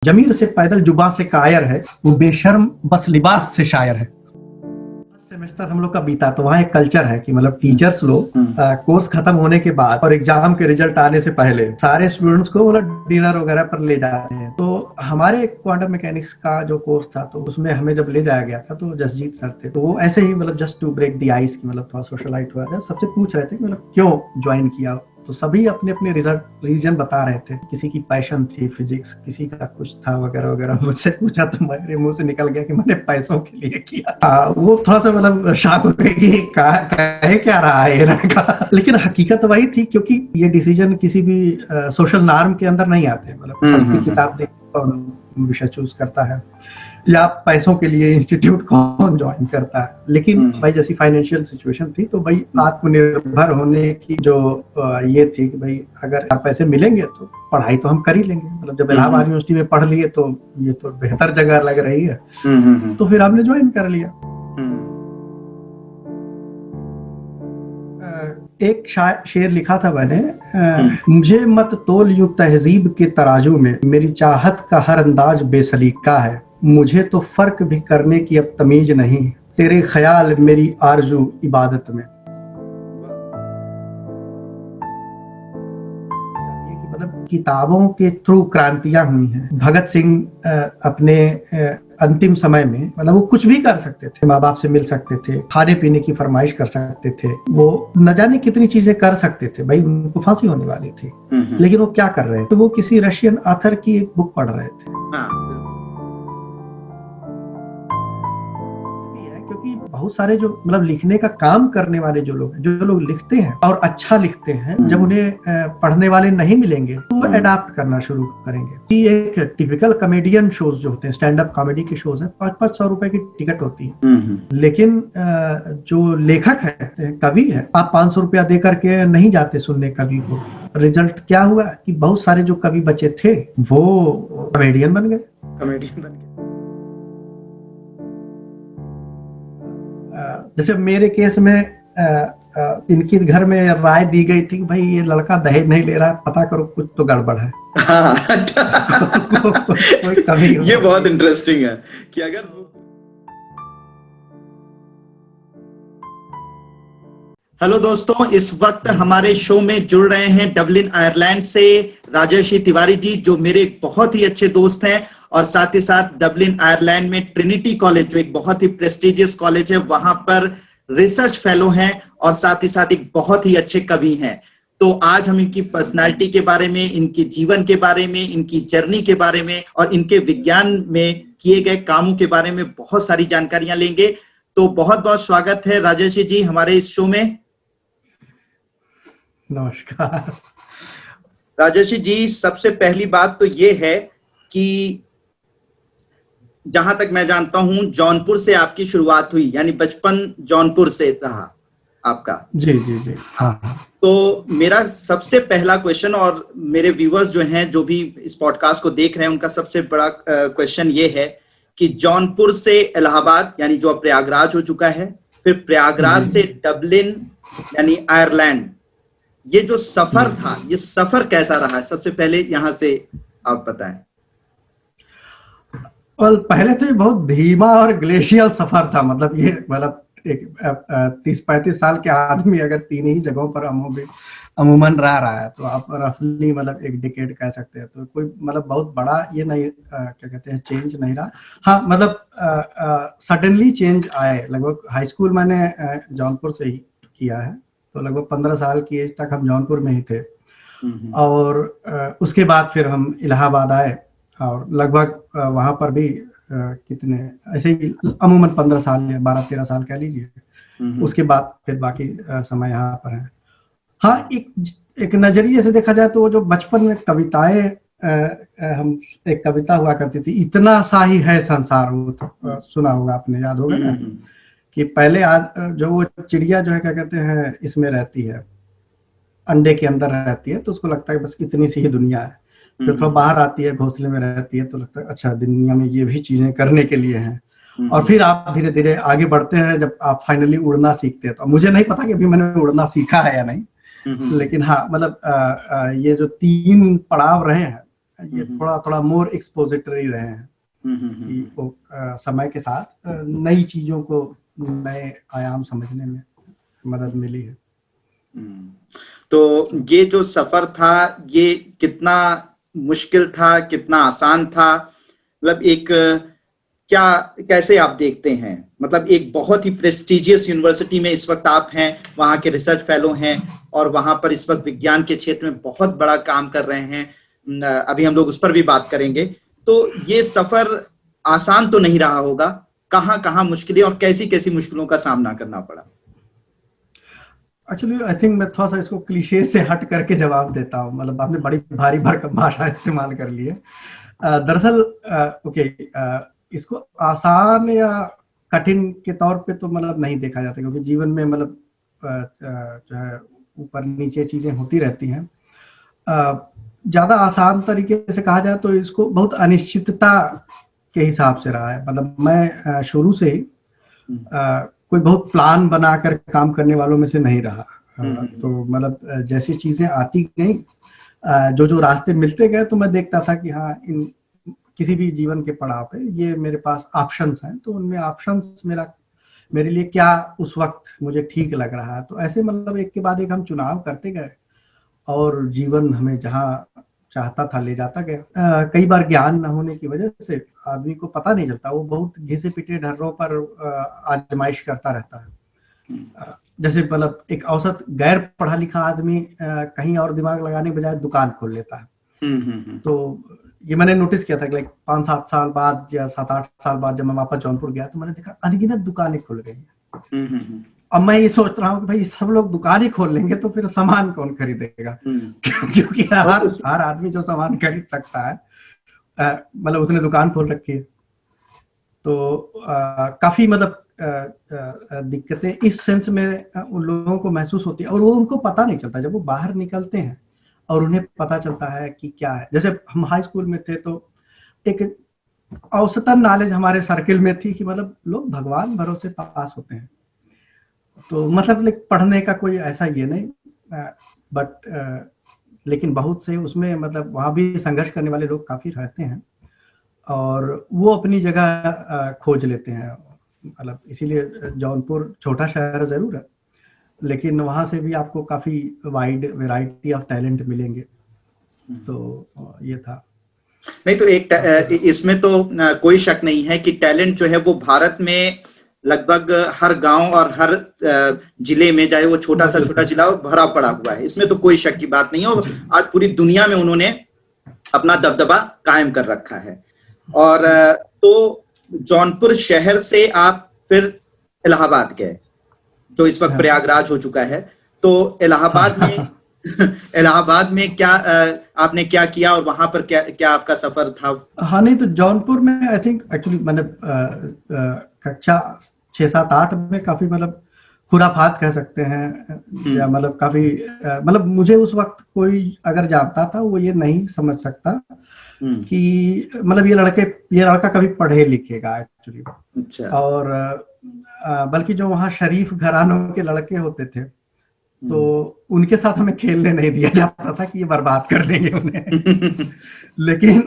जमीर से पैदल जुबा से कायर है, वो बेशर्म बस लिबास से शायर है। सेमेस्टर हम लोग का बीता तो वहाँ एक कल्चर है कि मतलब टीचर्स लोग कोर्स खत्म होने के बाद और एग्जाम के रिजल्ट आने से पहले सारे स्टूडेंट्स को मतलब डिनर वगैरह पर ले जाते हैं। तो हमारे क्वांटम मैकेनिक्स का जो कोर्स था तो उसमें हमें जब ले जाया गया था तो जसजीत सर थे, तो वो ऐसे ही मतलब just to break the ice की मतलब थोड़ा सोशलाइट हुआ था, सबसे पूछ रहे थे कि मतलब क्यों ज्वाइन किया। तो सभी अपने अपने रीजन बता रहे थे। किसी की पैशन थी फिजिक्स, किसी का कुछ था वगैरह वगैरह। मुझसे पूछा तो मेरे मुंह से निकल गया कि मैंने पैसों के लिए किया। वो थोड़ा सा मतलब शॉक हो गए कि कहे क्या रहा है ये लड़का। लेकिन हकीकत वही थी, क्योंकि ये डिसीजन किसी भी सोशल नॉर्म के अंदर नहीं आते। मतलब सस्ती किताब देख विषय चूज करता है या पैसों के लिए इंस्टीट्यूट कौन ज्वाइन करता है। लेकिन भाई जैसी फाइनेंशियल सिचुएशन थी तो भाई आत्मनिर्भर होने की जो ये थी कि भाई अगर पैसे मिलेंगे तो पढ़ाई तो हम कर ही लेंगे। मतलब जब इलाहाबाद यूनिवर्सिटी में पढ़ लिए तो ये तो बेहतर जगह लग रही है, तो फिर हमने ज्वाइन कर लिया। एक शेर लिखा था मैंने, मुझे मत तोल यूं तहजीब के तराजू में, मेरी चाहत का हर अंदाज बेसलीका है, मुझे तो फर्क भी करने की अब तमीज नहीं, तेरे ख्याल मेरी आरजू इबादत में। मतलब किताबों के थ्रू क्रांतियां हुई हैं। भगत सिंह अपने अंतिम समय में मतलब वो कुछ भी कर सकते थे, माँ बाप से मिल सकते थे, खाने पीने की फरमाइश कर सकते थे, वो न जाने कितनी चीजें कर सकते थे। भाई उनको फांसी होने वाली थी, लेकिन वो क्या कर रहे थे? वो किसी रशियन ऑथर की एक बुक पढ़ रहे थे। क्योंकि बहुत सारे जो मतलब लिखने का काम करने वाले जो लोग लिखते हैं और अच्छा लिखते हैं, जब उन्हें पढ़ने वाले नहीं मिलेंगे तो वो अडाप्ट करना शुरू करेंगे। ये एक टिपिकल कॉमेडियन शोज जो होते हैं, स्टैंड अप कॉमेडी के शोज है, 500-500 रुपए की टिकट होती है। लेकिन जो लेखक है, कवि है, आप 500 रुपया दे करके नहीं जाते सुनने कवि को। रिजल्ट क्या हुआ कि बहुत सारे जो कवि बचे थे वो कॉमेडियन बन गए। जैसे मेरे केस में इनके घर में राय दी गई थी कि भाई ये लड़का दहेज नहीं ले रहा, पता करो कुछ तो गड़बड़ है। कोई कमी ये बहुत इंटरेस्टिंग है कि अगर हेलो दोस्तों, इस वक्त हमारे शो में जुड़ रहे हैं डबलिन आयरलैंड से राजेश तिवारी जी, जो मेरे बहुत ही अच्छे दोस्त हैं और साथ ही साथ डबलिन आयरलैंड में ट्रिनिटी कॉलेज, जो एक बहुत ही प्रेस्टिजियस कॉलेज है, वहां पर रिसर्च फेलो हैं और साथ ही साथ एक बहुत ही अच्छे कवि हैं। तो आज हम इनकी पर्सनालिटी के बारे में, इनके जीवन के बारे में, इनकी जर्नी के बारे में और इनके विज्ञान में किए गए कामों के बारे में बहुत सारी जानकारियां लेंगे। तो बहुत बहुत स्वागत है राजेश जी हमारे इस शो में। नमस्कार राजेश जी, सबसे पहली बात तो ये है कि जहां तक मैं जानता हूं जौनपुर से आपकी शुरुआत हुई, यानी बचपन जौनपुर से रहा आपका। जी जी जी हाँ। तो मेरा सबसे पहला क्वेश्चन, और मेरे व्यूअर्स जो हैं, जो भी इस पॉडकास्ट को देख रहे हैं, उनका सबसे बड़ा क्वेश्चन ये है कि जौनपुर से इलाहाबाद, यानी जो अब प्रयागराज हो चुका है, फिर प्रयागराज से डबलिन यानी आयरलैंड, ये जो सफर था, ये सफर कैसा रहा? सबसे पहले यहां से आप बताएं। और पहले तो ये बहुत धीमा और ग्लेशियल सफर था। मतलब ये मतलब एक 30-35 साल के आदमी अगर 3 ही जगहों पर अमूमन रहा है तो आप रफली मतलब एक डिकेड कह सकते हैं। तो कोई मतलब बहुत बड़ा ये नहीं क्या कहते हैं चेंज नहीं रहा। हाँ मतलब सडनली चेंज आए। लगभग हाई स्कूल मैंने जौनपुर से ही किया है, तो लगभग 15 साल की एज तक हम जौनपुर में ही थे। और उसके बाद फिर हम इलाहाबाद आए और लगभग वहां पर भी कितने ऐसे ही अमूमन 15 साल या 12-13 साल कह लीजिए। उसके बाद फिर बाकी समय यहाँ पर है। हाँ, एक नजरिए से देखा जाए तो जो बचपन में कविताएं हम एक कविता हुआ करती थी, इतना सा ही है संसार, वो तो सुना होगा आपने, याद होगा ना, कि पहले जो वो चिड़िया जो है क्या कहते हैं इसमें रहती है, अंडे के अंदर रहती है, तो उसको लगता है बस इतनी सी ही दुनिया है। फिर थोड़ा बाहर आती है, घोंसले में रहती है, तो लगता है अच्छा दुनिया में ये भी चीजें करने के लिए हैं। और फिर आप धीरे धीरे आगे बढ़ते हैं, जब आप फाइनली उड़ना सीखते हैं। तो मुझे नहीं पता कि अभी मैंने उड़ना सीखा है या नहीं, लेकिन हाँ मतलब ये जो 3 पड़ाव रहे हैं ये थोड़ा थोड़ा मोर एक्सपोजिटरी रहे हैं कि वो समय के साथ नई चीजों को, नए आयाम समझने में मदद मिली है। तो ये जो सफर था ये कितना मुश्किल था, कितना आसान था, मतलब एक क्या, कैसे आप देखते हैं? मतलब एक बहुत ही प्रेस्टिजियस यूनिवर्सिटी में इस वक्त आप हैं, वहां के रिसर्च फेलो हैं और वहां पर इस वक्त विज्ञान के क्षेत्र में बहुत बड़ा काम कर रहे हैं, अभी हम लोग उस पर भी बात करेंगे। तो ये सफर आसान तो नहीं रहा होगा, कहाँ कहाँ मुश्किलें और कैसी कैसी मुश्किलों का सामना करना पड़ा? एक्चुअली आई थिंक मैं थोड़ा सा इसको क्लीशे से हट करके जवाब देता हूँ, मतलब आपने बड़ी भारी भरकम भाषा इस्तेमाल कर ली है। दरअसल ओके, इसको आसान या कठिन के तौर पे तो मतलब नहीं देखा जाता, क्योंकि जीवन में मतलब जो है ऊपर नीचे चीजें होती रहती हैं। ज्यादा आसान तरीके से कहा जाए तो इसको बहुत अनिश्चितता के हिसाब से रहा है। मतलब मैं शुरू से ही कोई बहुत प्लान बनाकर काम करने वालों में से नहीं रहा। तो मतलब जैसी चीजें आती गई, जो जो रास्ते मिलते गए, तो मैं देखता था कि हाँ, इन किसी भी जीवन के पड़ाव पे ये मेरे पास ऑप्शंस हैं, तो उनमें ऑप्शंस मेरे लिए क्या उस वक्त मुझे ठीक लग रहा है। तो ऐसे मतलब एक के बाद एक हम चुनाव करते गए और जीवन हमें जहाँ चाहता था ले जाता गया। कई बार ज्ञान न होने की वजह से आदमी को पता नहीं चलता, वो बहुत घिसे पिटे ढर्रों पर आजमाइश करता रहता है। जैसे मतलब एक औसत गैर पढ़ा लिखा आदमी कहीं और दिमाग लगाने के बजाय दुकान खोल लेता है। तो ये मैंने नोटिस किया था कि 5-7 साल बाद या 7-8 साल बाद जब मैं वापस जौनपुर गया तो मैंने देखा अनगिनत दुकानें खुल गई हैं। अब मैं ये सोच रहा हूँ कि भाई सब लोग दुकान ही खोल लेंगे तो फिर सामान कौन खरीदेगा? क्योंकि हर आदमी जो सामान खरीद सकता है, मतलब उसने दुकान खोल रखी है। तो काफी मतलब दिक्कतें इस सेंस में उन लोगों को महसूस होती है, और वो उनको पता नहीं चलता जब वो बाहर निकलते हैं और उन्हें पता चलता है कि क्या है। जैसे हम हाई स्कूल में थे तो एक औसतन नॉलेज हमारे सर्किल में थी कि मतलब लोग भगवान भरोसे पास होते हैं, तो मतलब पढ़ने का कोई ऐसा ये नहीं, बट लेकिन बहुत से उसमें मतलब वहाँ भी संघर्ष करने वाले लोग काफी रहते हैं और वो अपनी जगह खोज लेते हैं। मतलब इसीलिए जौनपुर छोटा शहर जरूर है, लेकिन वहां से भी आपको काफी वाइड वैरायटी ऑफ टैलेंट मिलेंगे। तो ये था। नहीं तो एक इसमें तो कोई शक नहीं है कि टैलेंट जो है वो भारत में लगभग हर गांव और हर जिले में, चाहे वो छोटा सा छोटा जिला हो, भरा पड़ा हुआ है। इसमें तो कोई शक की बात नहीं है और आज पूरी दुनिया में उन्होंने अपना दबदबा कायम कर रखा है। और तो जौनपुर शहर से आप फिर इलाहाबाद गए, जो इस वक्त प्रयागराज हो चुका है। तो इलाहाबाद में क्या आपने क्या किया और वहां पर क्या आपका सफर था? हाँ, नहीं तो जौनपुर में आई थिंक एक्चुअली मैंने कक्षा 6-7-8 में काफी मतलब खुराफात कह सकते हैं, या मतलब काफी मतलब मुझे उस वक्त कोई अगर जानता था वो ये नहीं समझ सकता कि मतलब ये लड़का कभी पढ़े लिखेगा एक्चुअली। अच्छा। और बल्कि जो वहाँ शरीफ घरानों के लड़के होते थे तो उनके साथ हमें खेलने नहीं दिया जाता था कि ये बर्बाद कर देंगे उन्हें। लेकिन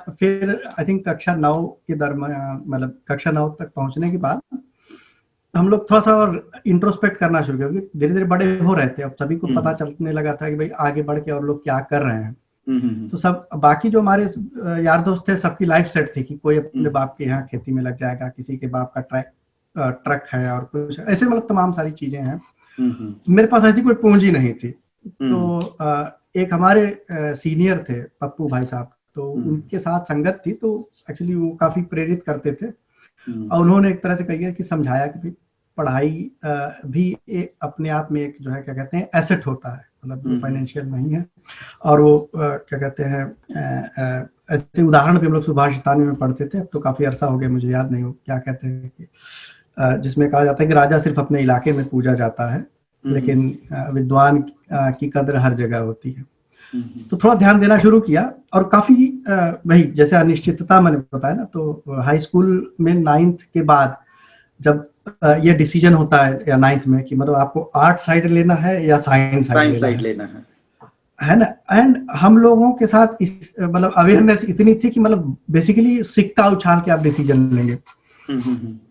फिर आई थिंक कक्षा 9 के दरमियान, मतलब कक्षा 9 तक पहुंचने के बाद हम लोग थोड़ा सा और इंट्रोस्पेक्ट करना शुरू किया, क्योंकि धीरे धीरे बड़े हो रहे थे। अब सभी को पता चलने लगा था कि भाई आगे बढ़ के और लोग क्या कर रहे हैं। तो सब बाकी जो हमारे यार दोस्त थे सबकी लाइफ सेट थी कि कोई अपने बाप के यहाँ खेती में लग जाएगा, किसी के बाप का ट्रक है और कुछ ऐसे मतलब तमाम सारी चीजें हैं। मेरे पास ऐसी कोई पूंजी नहीं थी। तो एक हमारे सीनियर थे पप्पू भाई साहब, तो उनके साथ संगत थी, तो एक्चुअली वो काफी प्रेरित करते थे और उन्होंने एक तरह से कहिए कि समझाया कि पढ़ाई भी अपने आप में एक जो है क्या कहते हैं एसेट होता है, मतलब फाइनेंशियल नहीं है। और वो क्या कहते हैं ऐसे उदाहरण भी हम लोग सुभाष हितानी में पढ़ते थे, अब तो काफी अरसा हो गया मुझे याद नहीं हो क्या कहते हैं कि जिसमें कहा जाता है कि राजा सिर्फ अपने इलाके में पूजा जाता है, लेकिन विद्वान की कद्र हर जगह होती है। तो थोड़ा ध्यान देना शुरू किया और काफी वही जैसे अनिश्चितता मैंने बताया ना, तो हाई स्कूल में 9th के बाद जब ये डिसीजन होता है या 9th में कि मतलब आपको आर्ट साइड लेना है या साइंस साइड लेना है, है ना। एंड हम लोगों के साथ इस मतलब अवेयरनेस इतनी थी कि मतलब बेसिकली सिक्का उछाल के आप डिसीजन लेंगे।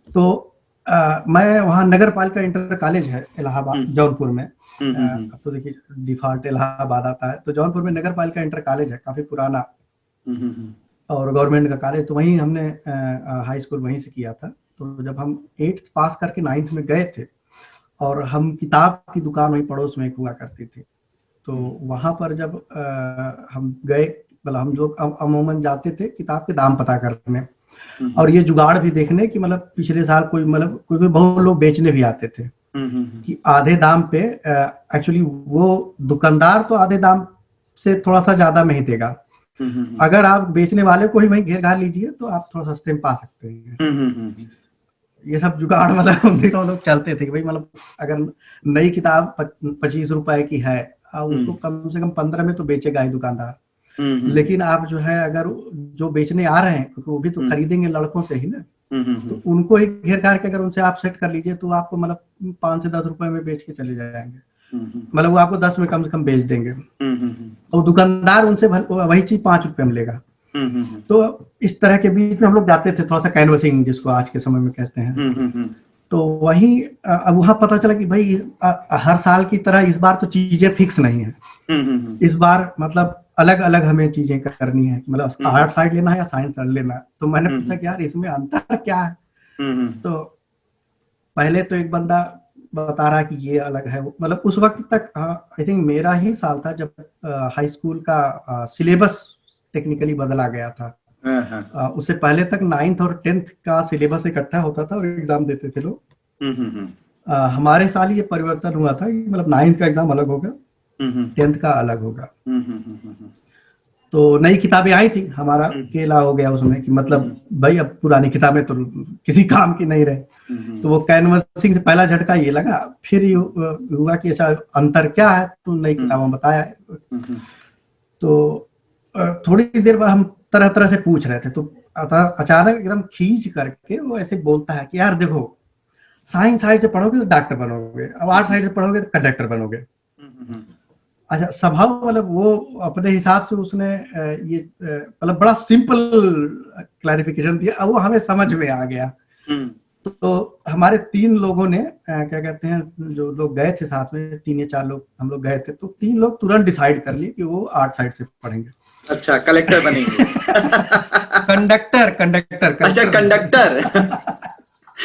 तो मैं वहाँ नगर पालिका इंटर कॉलेज है इलाहाबाद जौनपुर में, अब तो देखिए डिफॉल्ट इलाहाबाद आता है, तो जौनपुर में नगर पालिका इंटर कॉलेज है, काफी पुराना और गवर्नमेंट का कॉलेज, तो वहीं हमने हाई स्कूल वहीं से किया था। तो जब हम 8th पास करके 9th में गए थे, और हम किताब की दुकान वहीं पड़ोस में एक हुआ करती थी, तो वहां पर जब हम गए, मतलब हम लोग अमूमन जाते थे किताब के दाम पता करने, और ये जुगाड़ भी देखने कि मतलब पिछले साल कोई मतलब कोई बहुत लोग बेचने भी आते थे कि आधे दाम पे, एक्चुअली वो दुकानदार तो आधे दाम से थोड़ा सा ज्यादा में ही देगा, अगर आप बेचने वाले को ही वहीं घेर घार लीजिए तो आप थोड़ा सस्ते में पा सकते हैं। ये सब जुगाड़ मतलब हम दिनों लोग चलते थे कि भाई मतलब अगर नई किताब 25 रुपए की है, उसको कम से कम 15 में तो बेचेगा ही दुकानदार, लेकिन आप जो है अगर जो बेचने आ रहे हैं, क्योंकि वो भी तो खरीदेंगे लड़कों से ही ना, तो उनको ही घेर घार के अगर उनसे आप सेट कर लीजिए तो आपको मतलब 5 से 10 रुपए में बेच के चले जाएंगे, मतलब वो आपको 10 में कम से कम बेच देंगे, तो दुकानदार उनसे वही चीज 5 रुपए में लेगा। तो इस तरह के बीच में हम लोग जाते थे, थोड़ा सा कैनवसिंग जिसको आज के समय में कहते हैं। तो वहीं अब वहां पता चला कि भाई हर साल की तरह इस बार तो चीजें फिक्स नहीं है, इस बार मतलब अलग अलग हमें चीजें करनी है, मतलब आर्ट साइड लेना है या साइंस साइड लेना है। तो मैंने पूछा कि यार इसमें अंतर क्या है, तो पहले तो एक बंदा बता रहा कि ये अलग है, मतलब उस वक्त तक आई थिंक मेरा ही साल था जब हाई स्कूल का सिलेबस टेक्निकली बदला गया था। उससे पहले तक 9th और 10th का सिलेबस इकट्ठा होता था और एग्जाम देते थे लोग। हमारे साल ये परिवर्तन हुआ था, मतलब 9th का एग्जाम अलग होगा, 10th का अलग होगा। तो नई किताबें आई थी, हमारा केला हो गया उसमें कि मतलब भाई अब पुरानी किताबें तो किसी काम की नहीं रहे। तो वो कैनवसिंग से पहला झटका ये लगा, फिर हुआ कि अच्छा अंतर क्या है, तो नई किताबों में बताया। तो थोड़ी देर बाद हम तरह तरह से पूछ रहे थे, तो अचानक एकदम खींच करके वो ऐसे बोलता है कि यार देखो, साइंस साइड से पढ़ोगे तो डॉक्टर बनोगे, अब आर्ट साइड से पढ़ोगे तो कंडक्टर बनोगे। अच्छा स्वभाव मतलब वो अपने हिसाब से उसने ये मतलब बड़ा सिंपल क्लैरिफिकेशन दिया, अब वो हमें समझ में आ गया। तो हमारे 3 लोगों ने क्या कहते हैं, जो लोग गए थे साथ में 3 या 4 लोग हम लोग गए थे, तो 3 लोग तुरंत डिसाइड कर लिए कि वो आर्ट साइड से पढ़ेंगे। अच्छा कलेक्टर बनेंगे। कंडक्टर अच्छा कंडक्टर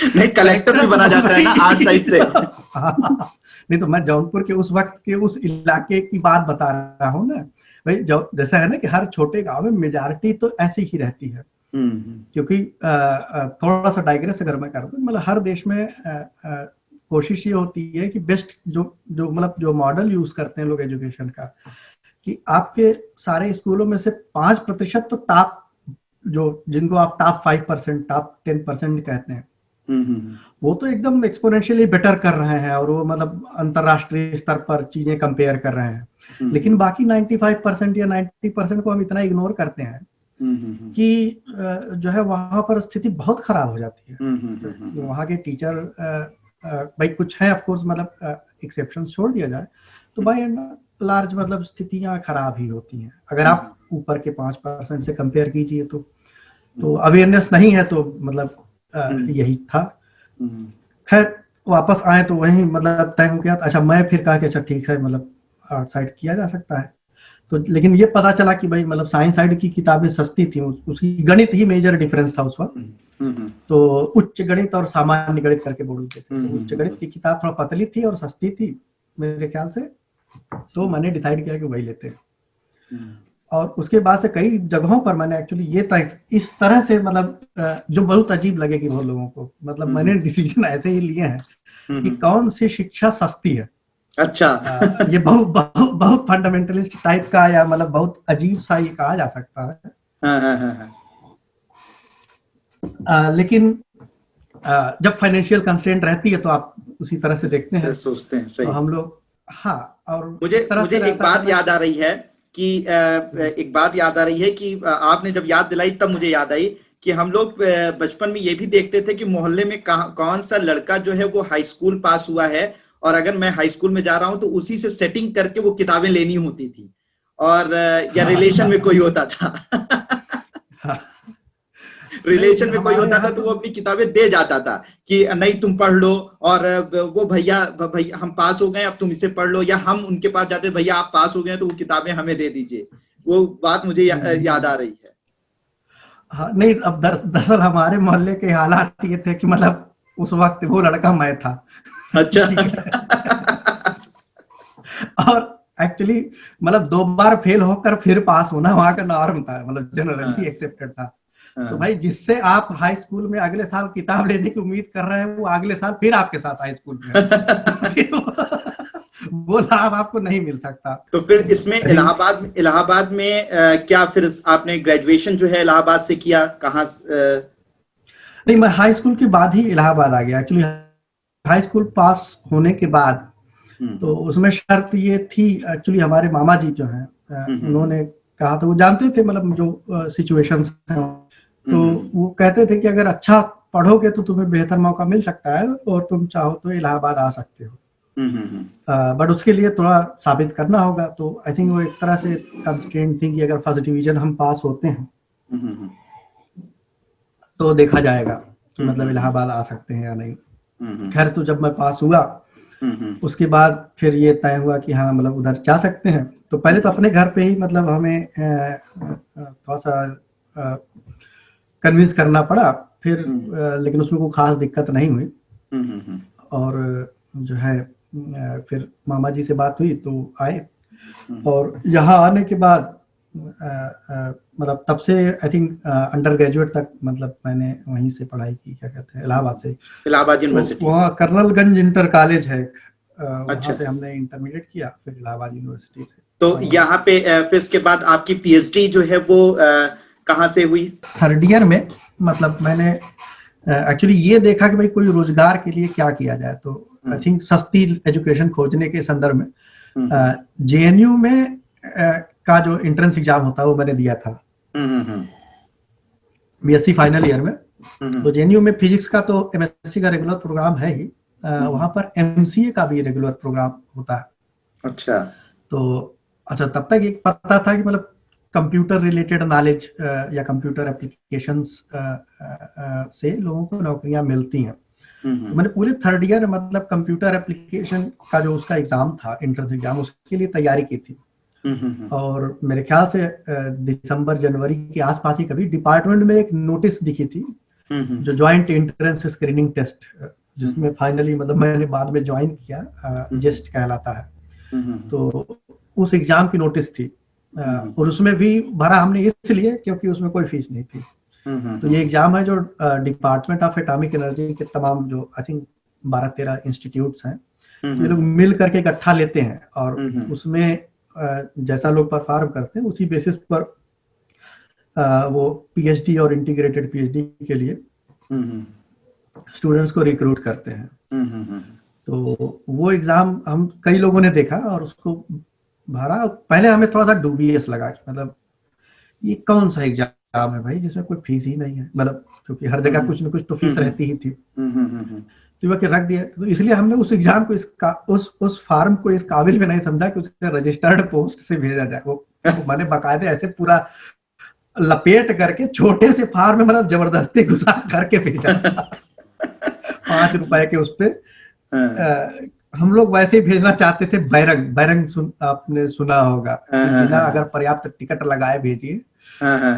नहीं कलेक्टर भी बना जाता है ना आर्ट साइड से। नहीं तो मैं जौनपुर के उस वक्त के उस इलाके की बात बता रहा हूँ ना भाई, जो जैसा है ना कि हर छोटे गांव में मेजॉरिटी तो ऐसी ही रहती है। क्योंकि थोड़ा सा डाइग्रेस अगर मैं करूँ, मतलब हर देश में कोशिश ये होती है कि बेस्ट जो मतलब जो मॉडल यूज करते हैं लोग एजुकेशन का, कि आपके सारे स्कूलों में से 5% तो टॉप, जो जिनको आप टॉप 5%, टॉप 10% कहते हैं, वो तो एकदम एक्सपोनेंशियली बेटर कर रहे हैं, और वो मतलब अंतरराष्ट्रीय स्तर पर चीजें कंपेयर कर रहे हैं। लेकिन बाकी 95% या 90% को हम इतना इग्नोर करते हैं कि जो है वहां पर स्थिति बहुत खराब हो जाती है। वहां के टीचर भाई कुछ है ऑफ कोर्स, मतलब एक्सेप्शंस छोड़ दिया जाए तो बाय एंड लार्ज मतलब स्थितियां खराब ही होती हैं। अगर आप ऊपर के 5% से कंपेयर कीजिए तो अवेयरनेस नहीं है, तो मतलब यही था। खैर वापस आए तो वही मतलब तय हो गया। अच्छा मैं फिर कहा कि अच्छा ठीक है, मतलब आर्ट साइड किया जा सकता है। तो लेकिन ये पता चला कि भाई मतलब साइंस साइड की किताबें सस्ती थी, उसकी गणित ही मेजर डिफरेंस था उस वक्त। तो उच्च गणित और सामान्य गणित करके बोलते थे। तो उच्च गणित की किताब थोड़ा पतली थी और सस्ती थी मेरे ख्याल से, तो मैंने डिसाइड किया कि वही लेते हैं। और उसके बाद से कई जगहों पर मैंने एक्चुअली ये तय इस तरह से, मतलब जो बहुत अजीब लगेगी बहुत लोगों को, मतलब मैंने डिसीजन ऐसे ही लिए हैं कि कौन सी शिक्षा सस्ती है। अच्छा ये बहुत फंडामेंटलिस्ट टाइप का, या मतलब बहुत अजीब सा ये कहा जा सकता है। लेकिन जब फाइनेंशियल कंस्ट्रेंट रहती है तो आप उसी तरह से देखते हैं, सोचते हैं। सही। तो हम लोग और मुझे एक बात याद आ रही है कि आपने जब याद दिलाई तब मुझे याद आई कि हम लोग बचपन में ये भी देखते थे कि मोहल्ले में कौन सा लड़का जो है वो हाई स्कूल पास हुआ है, और अगर मैं हाई स्कूल में जा रहा हूं तो उसी से सेटिंग करके वो किताबें लेनी होती थी। और या रिलेशन में कोई होता था? रिलेशन में कोई हमारे होता था यहाँ तो तो वो अपनी किताबें दे जाता था कि नहीं तुम पढ़ लो, और वो भैया भैया हम पास हो गए अब तुम इसे पढ़ लो, या हम उनके पास जाते भैया आप पास हो गए तो वो किताबें हमें दे दीजिए। वो बात मुझे याद आ रही है। हाँ, नहीं अब दरअसल हमारे मोहल्ले के हालात ये थे कि मतलब उस वक्त वो लड़का मैं था। अच्छा। ठीक है। और एक्चुअली मतलब 2 बार फेल होकर फिर पास होना वहां का नॉर्म था, मतलब जनरली हाँ, एक्सेप्टेड था। तो हाँ। भाई जिससे आप हाई स्कूल में अगले साल किताब लेने की उम्मीद कर रहे हैं वो अगले साल फिर आपके साथ हाई स्कूल में है। वो लाभ आपको नहीं मिल सकता। तो फिर इसमें आई थिंक इलाहाबाद में क्या फिर आपने ग्रेजुएशन जो है इलाहाबाद से किया, कहाँ नहीं, मैं हाई स्कूल के बाद ही इलाहाबाद आ गया। एक्चुअली हाई स्कूल पास होने के बाद तो उसमें शर्त ये थी, एक्चुअली हमारे मामा जी जो हैं उन्होंने कहा था, वो जानते थे मतलब जो सिचुएशंस हैं, तो वो कहते थे कि अगर अच्छा पढ़ोगे तो तुम्हें बेहतर मौका मिल सकता है और तुम चाहो तो इलाहाबाद आ सकते हो, बट उसके लिए थोड़ा साबित करना होगा। तो आई थिंक वो एक तरह से कंस्ट्रेंट थी कि अगर फर्स्ट डिवीजन हम पास होते हैं तो देखा जाएगा कि मतलब इलाहाबाद आ सकते हैं या नहीं। खैर, तो जब मैं पास हुआ उसके बाद फिर ये तय हुआ कि हाँ मतलब उधर जा सकते हैं। तो पहले तो अपने घर पे ही मतलब हमें थोड़ा सा कन्विंस करना पड़ा, फिर लेकिन उसमें कोई खास दिक्कत नहीं हुई। और जो है फिर मामा जी से बात हुई तो आए, और यहाँ आने के बाद मतलब तब से आई थिंक अंडर ग्रेजुएट तक मतलब मैंने वहीं से पढ़ाई की, क्या कहते हैं, इलाहाबाद से। इलाहाबाद तो यूनिवर्सिटी से? वहाँ कर्नलगंज इंटर कॉलेज है, वहाँ अच्छा। से हमने इंटरमीडिएट किया, फिर इलाहाबाद यूनिवर्सिटी से। तो यहाँ पे फिर इसके बाद आपकी पीएचडी जो है वो कहाँ से हुई? थर्ड ईयर में मतलब मैंने एक्चुअली ये देखा कि भाई कोई रोजगार के लिए क्या किया जाए, तो आई थिंक सस्ती एजुकेशन खोजने के संदर्भ में जेएनयू में का जो एंट्रेंस एग्जाम होता है वो मैंने दिया था बीएससी फाइनल ईयर में। तो जेएनयू में फिजिक्स का तो एमएससी का रेगुलर प्रोग्राम है ही, वहां पर एमसीए का भी रेगुलर प्रोग्राम होता है। अच्छा। तो अच्छा, तब तक एक पता था कि मतलब कंप्यूटर रिलेटेड नॉलेज या कंप्यूटर एप्लीकेशंस से लोगों को नौकरियां मिलती हैं। तो मैंने पूरे थर्ड ईयर मतलब कंप्यूटर एप्लीकेशन का जो उसका एग्जाम था, एंट्रेंस एग्जाम, उसके लिए तैयारी की थी। और मेरे ख्याल से दिसंबर जनवरी के आसपास ही कभी डिपार्टमेंट में एक नोटिस दिखी थी, जो ज्वाइंट एंट्रेंस स्क्रीनिंग टेस्ट, जिसमें फाइनली मतलब मैंने बाद में ज्वाइन किया, जेस्ट कहलाता है। तो उस एग्जाम की नोटिस थी, और उसमें भी भरा हमने इसलिए क्योंकि उसमें कोई फीस नहीं थी। तो ये एग्जाम है जो डिपार्टमेंट ऑफ एटॉमिक एनर्जी के तमाम जो आई थिंक 12-13 इंस्टीट्यूट्स हैं, तो ये लोग मिल करके इकट्ठा लेते हैं, और उसमें जैसा लोग परफॉर्म करते हैं उसी बेसिस पर वो पीएचडी और इंटीग्रेटेड पीएचडी के लिए स्टूडेंट्स को रिक्रूट करते हैं। तो वो एग्जाम हम कई लोगों ने देखा और उसको भरा। पहले हमें थोड़ा सा डूबियस लगा कि मतलब ये कौन सा एग्जाम है भाई जिसमें कोई फीस ही नहीं है, मतलब क्योंकि हर जगह कुछ ना कुछ तो फीस रहती ही थी। तो वह रख दिया, तो इसलिए हमने उस एग्जाम को उस फार्म को इस काबिल में नहीं समझा कि उसे रजिस्टर्ड पोस्ट से भेजा जाए। वो मैंने बाकायदे ऐसे पूरा लपेट करके छोटे से फार्म में मतलब जबरदस्ती घुसा करके भेजा था। 5 रुपए के उस पे हम लोग वैसे ही भेजना चाहते थे। बैरंग आपने सुना होगा, बिना अगर पर्याप्त टिकट लगाए भेजिए।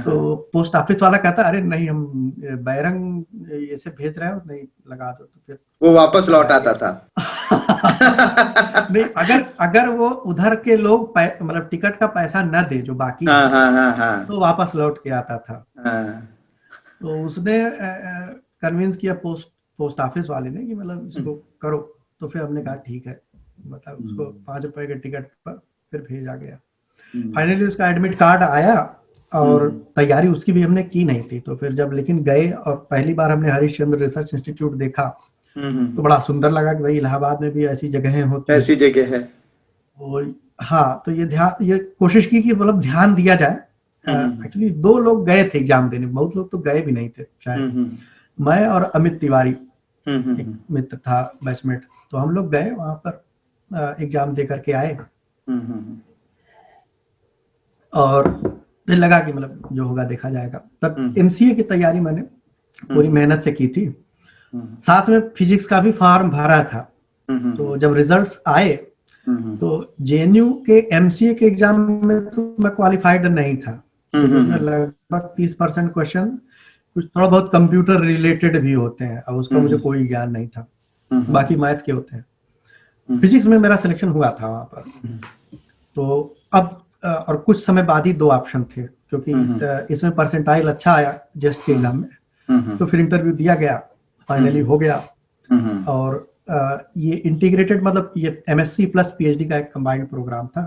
तो पोस्ट ऑफिस वाला कहता अरे नहीं हम बैरंग ऐसे भेज रहे हो, नहीं लगा दो, तो फिर वो वापस लौट आता था। नहीं, अगर वो उधर के लोग मतलब टिकट का पैसा न दे जो बाकी तो वापस लौट के आता था। तो उसने कन्विंस किया पोस्ट ऑफिस वाले ने कि मतलब इसको करो। तो फिर हमने कहा ठीक है, मतलब उसको 5 रुपए के टिकट पर फिर भेजा गया। फाइनली उसका एडमिट कार्ड आया, और तैयारी उसकी भी हमने की नहीं थी। तो फिर जब लेकिन गए और पहली बार हमने हरिश्चंद्र रिसर्च इंस्टीट्यूट देखा तो बड़ा सुंदर लगा कि भाई इलाहाबाद में भी ऐसी जगहें होती हैं, ऐसी जगह है। हाँ, तो ये कोशिश की कि मतलब ध्यान दिया जाए। एक्चुअली 2 लोग गए थे एग्जाम देने, बहुत लोग तो गए भी नहीं थे शायद। मैं और अमित तिवारी एक मित्र था, बैचमेट। तो हम लोग गए वहां पर एग्जाम दे करके आए। और फिर लगा कि मतलब जो होगा देखा जाएगा। तब एमसीए की तैयारी मैंने पूरी मेहनत से की थी, साथ में फिजिक्स का भी फॉर्म भरा था। तो जब रिजल्ट्स आए तो जेएनयू के एमसीए के एग्जाम में तो मैं क्वालिफाइड नहीं था, क्योंकि उसमें लगभग 30% क्वेश्चन कुछ थोड़ा बहुत कंप्यूटर रिलेटेड भी होते हैं, और उसका मुझे कोई ज्ञान नहीं था, बाकी मैथ के होते हैं। फिजिक्स में मेरा सिलेक्शन हुआ था वहां पर। तो अब और कुछ समय बाद ही 2 ऑप्शन थे, क्योंकि इसमें परसेंटाइल अच्छा आया जेस्ट के एग्जाम में, तो फिर इंटरव्यू दिया गया, फाइनली हो गया। और ये इंटीग्रेटेड मतलब ये एमएससी प्लस पीएचडी का एक कंबाइंड प्रोग्राम था,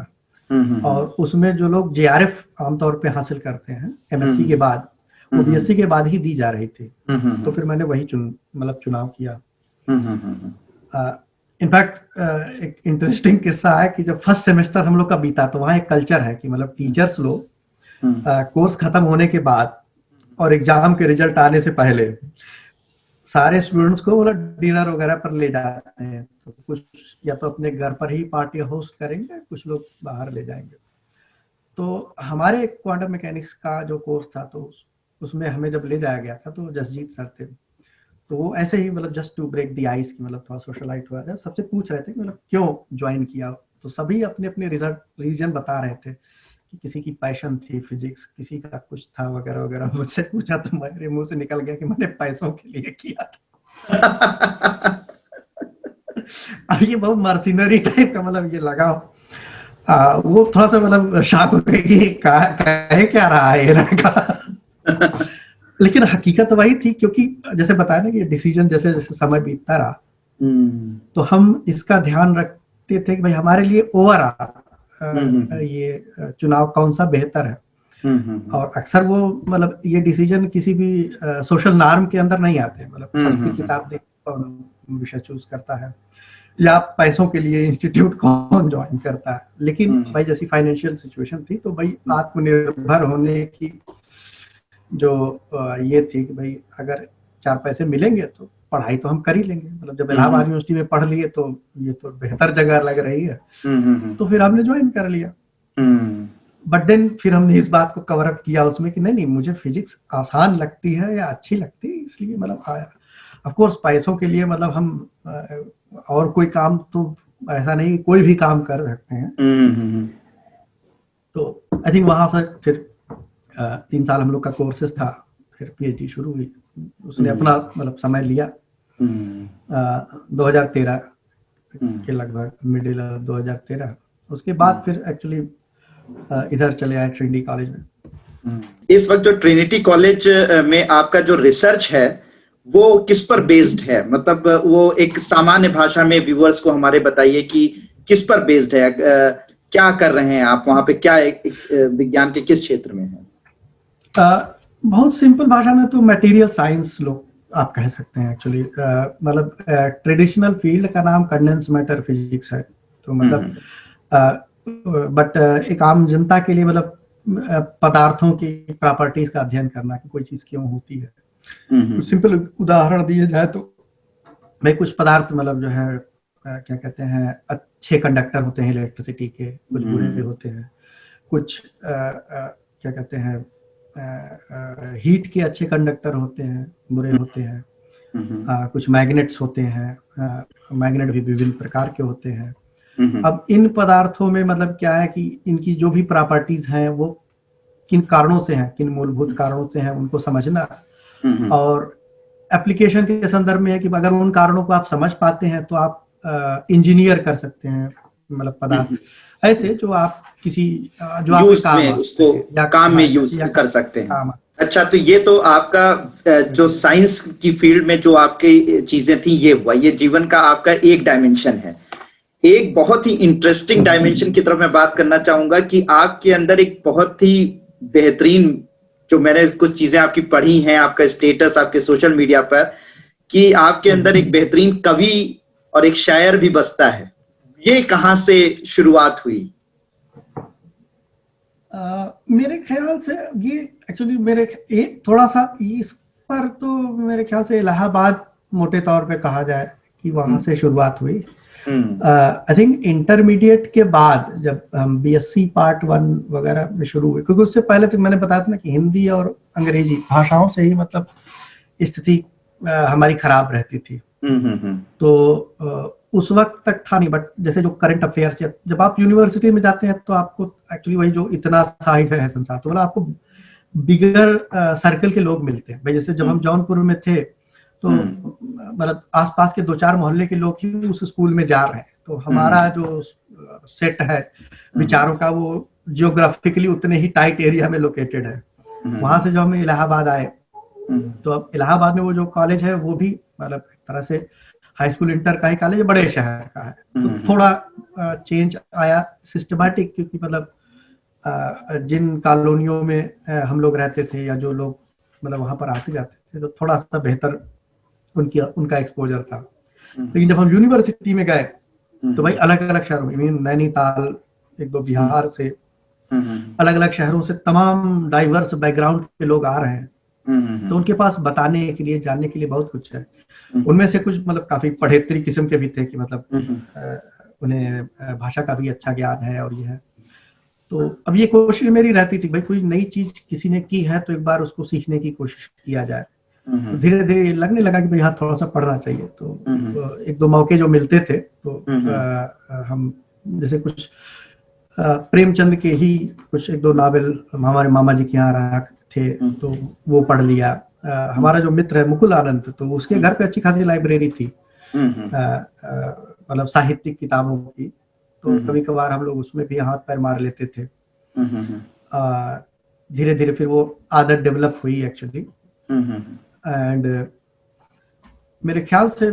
और उसमें जो लोग जेआरएफ आमतौर पे हासिल करते हैं एमएससी के बाद, वो बीएससी के बाद ही दी जा रही थी। तो फिर मैंने वही चुनाव किया। इनफैक्ट एक इंटरेस्टिंग किस्सा है कि जब फर्स्ट सेमेस्टर हम लोग का बीता, तो वहाँ एक कल्चर है कि मतलब टीचर्स लोग कोर्स खत्म होने के बाद और एग्जाम के रिजल्ट आने से पहले सारे स्टूडेंट्स को मतलब डिनर वगैरह पर ले जाते हैं। तो कुछ या तो अपने घर पर ही पार्टी होस्ट करेंगे, कुछ लोग बाहर ले जाएंगे। तो हमारे क्वांटम मैकेनिक्स का जो कोर्स था, तो उसमें हमें जब ले जाया गया था, तो जसजीत सर थे, तो वो ऐसे ही मतलब just to break the ice की मतलब थोड़ा सोशलाइट हुआ था, सबसे पूछ रहे थे कि मतलब क्यों ज्वाइन किया। तो सभी अपने अपने रीजन बता रहे थे कि किसी की पैशन थी फिजिक्स, किसी का कुछ था वगैरह वगैरह। मुझसे पूछा तो मेरे मुंह से निकल गया कि मैंने पैसों के लिए किया था। अब ये बहुत मर्सिनरी टाइप का मतलब ये लगा, वो थोड़ा सा मतलब शॉक हो गए कि कहे क्या रहा है ये लड़का। लेकिन हकीकत तो वही थी, क्योंकि जैसे बताया ना कि डिसीजन जैसे जैसे समय बीतता रहा, तो हम इसका ध्यान रखते थे कि भाई हमारे लिए ओवरऑल ये चुनाव कौन सा बेहतर है। और अक्सर वो मतलब ये डिसीजन किसी भी सोशल नॉर्म के अंदर नहीं आते, मतलब सस्ती किताब देख कौन विषय चूज करता है, या पैसों के लिए इंस्टीट्यूट कौन ज्वाइन करता है। लेकिन भाई जैसी फाइनेंशियल सिचुएशन थी, तो भाई आत्मनिर्भर होने की जो ये थी कि भाई अगर 4 पैसे मिलेंगे तो पढ़ाई तो हम कर ही लेंगे। मतलब जब इलाहाबाद यूनिवर्सिटी में पढ़ लिए तो ये तो बेहतर जगह लग रही है, तो फिर हमने ज्वाइन कर लिया। बट देन फिर हमने इस बात को कवर अप किया उसमें कि नहीं मुझे फिजिक्स आसान लगती है या अच्छी लगती है, इसलिए मतलब आया। ऑफ कोर्स पैसों के लिए मतलब हम और कोई काम तो ऐसा नहीं, कोई भी काम कर सकते हैं। तो आई थिंक वहां पर फिर 3 साल हम लोग का कोर्सेज था, फिर पीएचडी शुरू हुई। उसने अपना मतलब समय लिया। 2013 के लगभग मिडिल 2013, उसके बाद फिर एक्चुअली इधर चले आए ट्रिनिटी कॉलेज में। इस वक्त जो ट्रिनिटी कॉलेज में आपका जो रिसर्च है वो किस पर बेस्ड है? मतलब वो एक सामान्य भाषा में व्यूअर्स को हमारे बताइए कि किस पर बेस्ड है, क्या कर रहे हैं आप वहां पे, क्या विज्ञान के किस क्षेत्र में है? बहुत सिंपल भाषा में तो मटेरियल साइंस लोग आप कह सकते हैं एक्चुअली। मतलब ट्रेडिशनल फील्ड का नाम कंडेंस मैटर फिजिक्स है। तो मतलब बट एक आम जनता के लिए मतलब पदार्थों की प्रॉपर्टीज का अध्ययन करना कि कोई चीज क्यों होती है। कुछ सिंपल उदाहरण दिए जाए तो भाई कुछ पदार्थ मतलब जो है क्या कहते हैं अच्छे कंडक्टर होते हैं इलेक्ट्रिसिटी के, कुछ बुरे होते हैं। कुछ क्या कहते हैं हीट के अच्छे कंडक्टर होते हैं, बुरे होते हैं। कुछ मैग्नेट्स होते हैं, मैग्नेट भी विभिन्न प्रकार के होते हैं। अब इन पदार्थों में मतलब क्या है कि इनकी जो भी प्रॉपर्टीज हैं वो किन कारणों से हैं, किन मूलभूत कारणों से हैं, उनको समझना। और एप्लीकेशन के संदर्भ में है कि अगर उन कारणों को आप समझ पाते हैं तो आप इंजीनियर कर सकते हैं मतलब पदार्थ ऐसे जो आप किसी जो आप काम उसको काम में यूज कर सकते हैं। अच्छा, तो ये तो आपका जो साइंस की फील्ड में जो आपकी चीजें थी ये हुआ, ये जीवन का आपका एक डायमेंशन है। एक बहुत ही इंटरेस्टिंग डायमेंशन की तरफ मैं बात करना चाहूंगा कि आपके अंदर एक बहुत ही बेहतरीन, जो मैंने कुछ चीजें आपकी पढ़ी हैं, आपका स्टेटस आपके सोशल मीडिया पर, कि आपके अंदर एक बेहतरीन कवि और एक शायर भी बसता है। ये कहां से शुरुआत हुई? मेरे ख्याल से ये एक्चुअली मेरे एक थोड़ा सा इस पर तो मेरे ख्याल से इलाहाबाद मोटे तौर पे कहा जाए कि वहां से शुरुआत हुई। आई थिंक इंटरमीडिएट के बाद जब हम बीएससी पार्ट 1 वगैरह में शुरू हुए, क्योंकि उससे पहले तो मैंने बताया था ना कि हिंदी और अंग्रेजी भाषाओं से ही मतलब स्थिति हमारी खराब रहती थी। तो उस वक्त तक था नहीं, बट जैसे जो करंट अफेयर्स, जब आप यूनिवर्सिटी में जाते हैं तो आपको एक्चुअली वही जो इतना साहित्य है संसार, तो मतलब आपको बिगर सर्कल के लोग मिलते हैं भाई। जैसे जब हम जौनपुर में थे तो मतलब आसपास के 2-4 मोहल्ले के लोग ही उस स्कूल में जा रहे हैं, तो हमारा जो सेट है विचारों का वो जियोग्राफिकली उतने ही टाइट एरिया में लोकेटेड है। वहां से जब हम इलाहाबाद आए तो अब इलाहाबाद में वो जो कॉलेज है वो भी मतलब एक तरह से हाई स्कूल इंटर का ही कॉलेज, बड़े शहर का है, तो थोड़ा चेंज आया सिस्टमैटिक, क्योंकि मतलब जिन कॉलोनियों में हम लोग रहते थे या जो लोग मतलब वहां पर आते जाते थे तो थोड़ा सा बेहतर उनका एक्सपोजर था। लेकिन जब हम यूनिवर्सिटी में गए तो भाई अलग अलग शहरों में, नैनीताल, 1-2 बिहार से, अलग अलग शहरों से तमाम डाइवर्स बैकग्राउंड के लोग आ रहे हैं, तो उनके पास बताने के लिए, जानने के लिए बहुत कुछ है। उनमें से कुछ मतलब काफी पढ़ेतरी किस्म के भी थे कि मतलब उन्हें भाषा का भी अच्छा ज्ञान है और ये है। तो अब ये कोशिश मेरी रहती थी भाई कोई नई चीज किसी ने की है तो एक बार उसको सीखने की कोशिश किया जाए। तो धीरे धीरे लगने लगा कि भाई हाँ थोड़ा सा पढ़ना चाहिए। तो 1-2 मौके जो मिलते थे तो हम जैसे कुछ प्रेमचंद के ही कुछ 1-2 नावल हमारे मामा जी के यहाँ रहा थे तो वो पढ़ लिया। हमारा जो मित्र है मुकुल आनंद, तो उसके घर पे अच्छी खासी लाइब्रेरी थी मतलब साहित्यिक किताबों की, तो कभी कभार हम लोग उसमें भी हाथ पैर मार लेते थे। धीरे धीरे फिर वो आदत डेवलप हुई एक्चुअली। एंड मेरे ख्याल से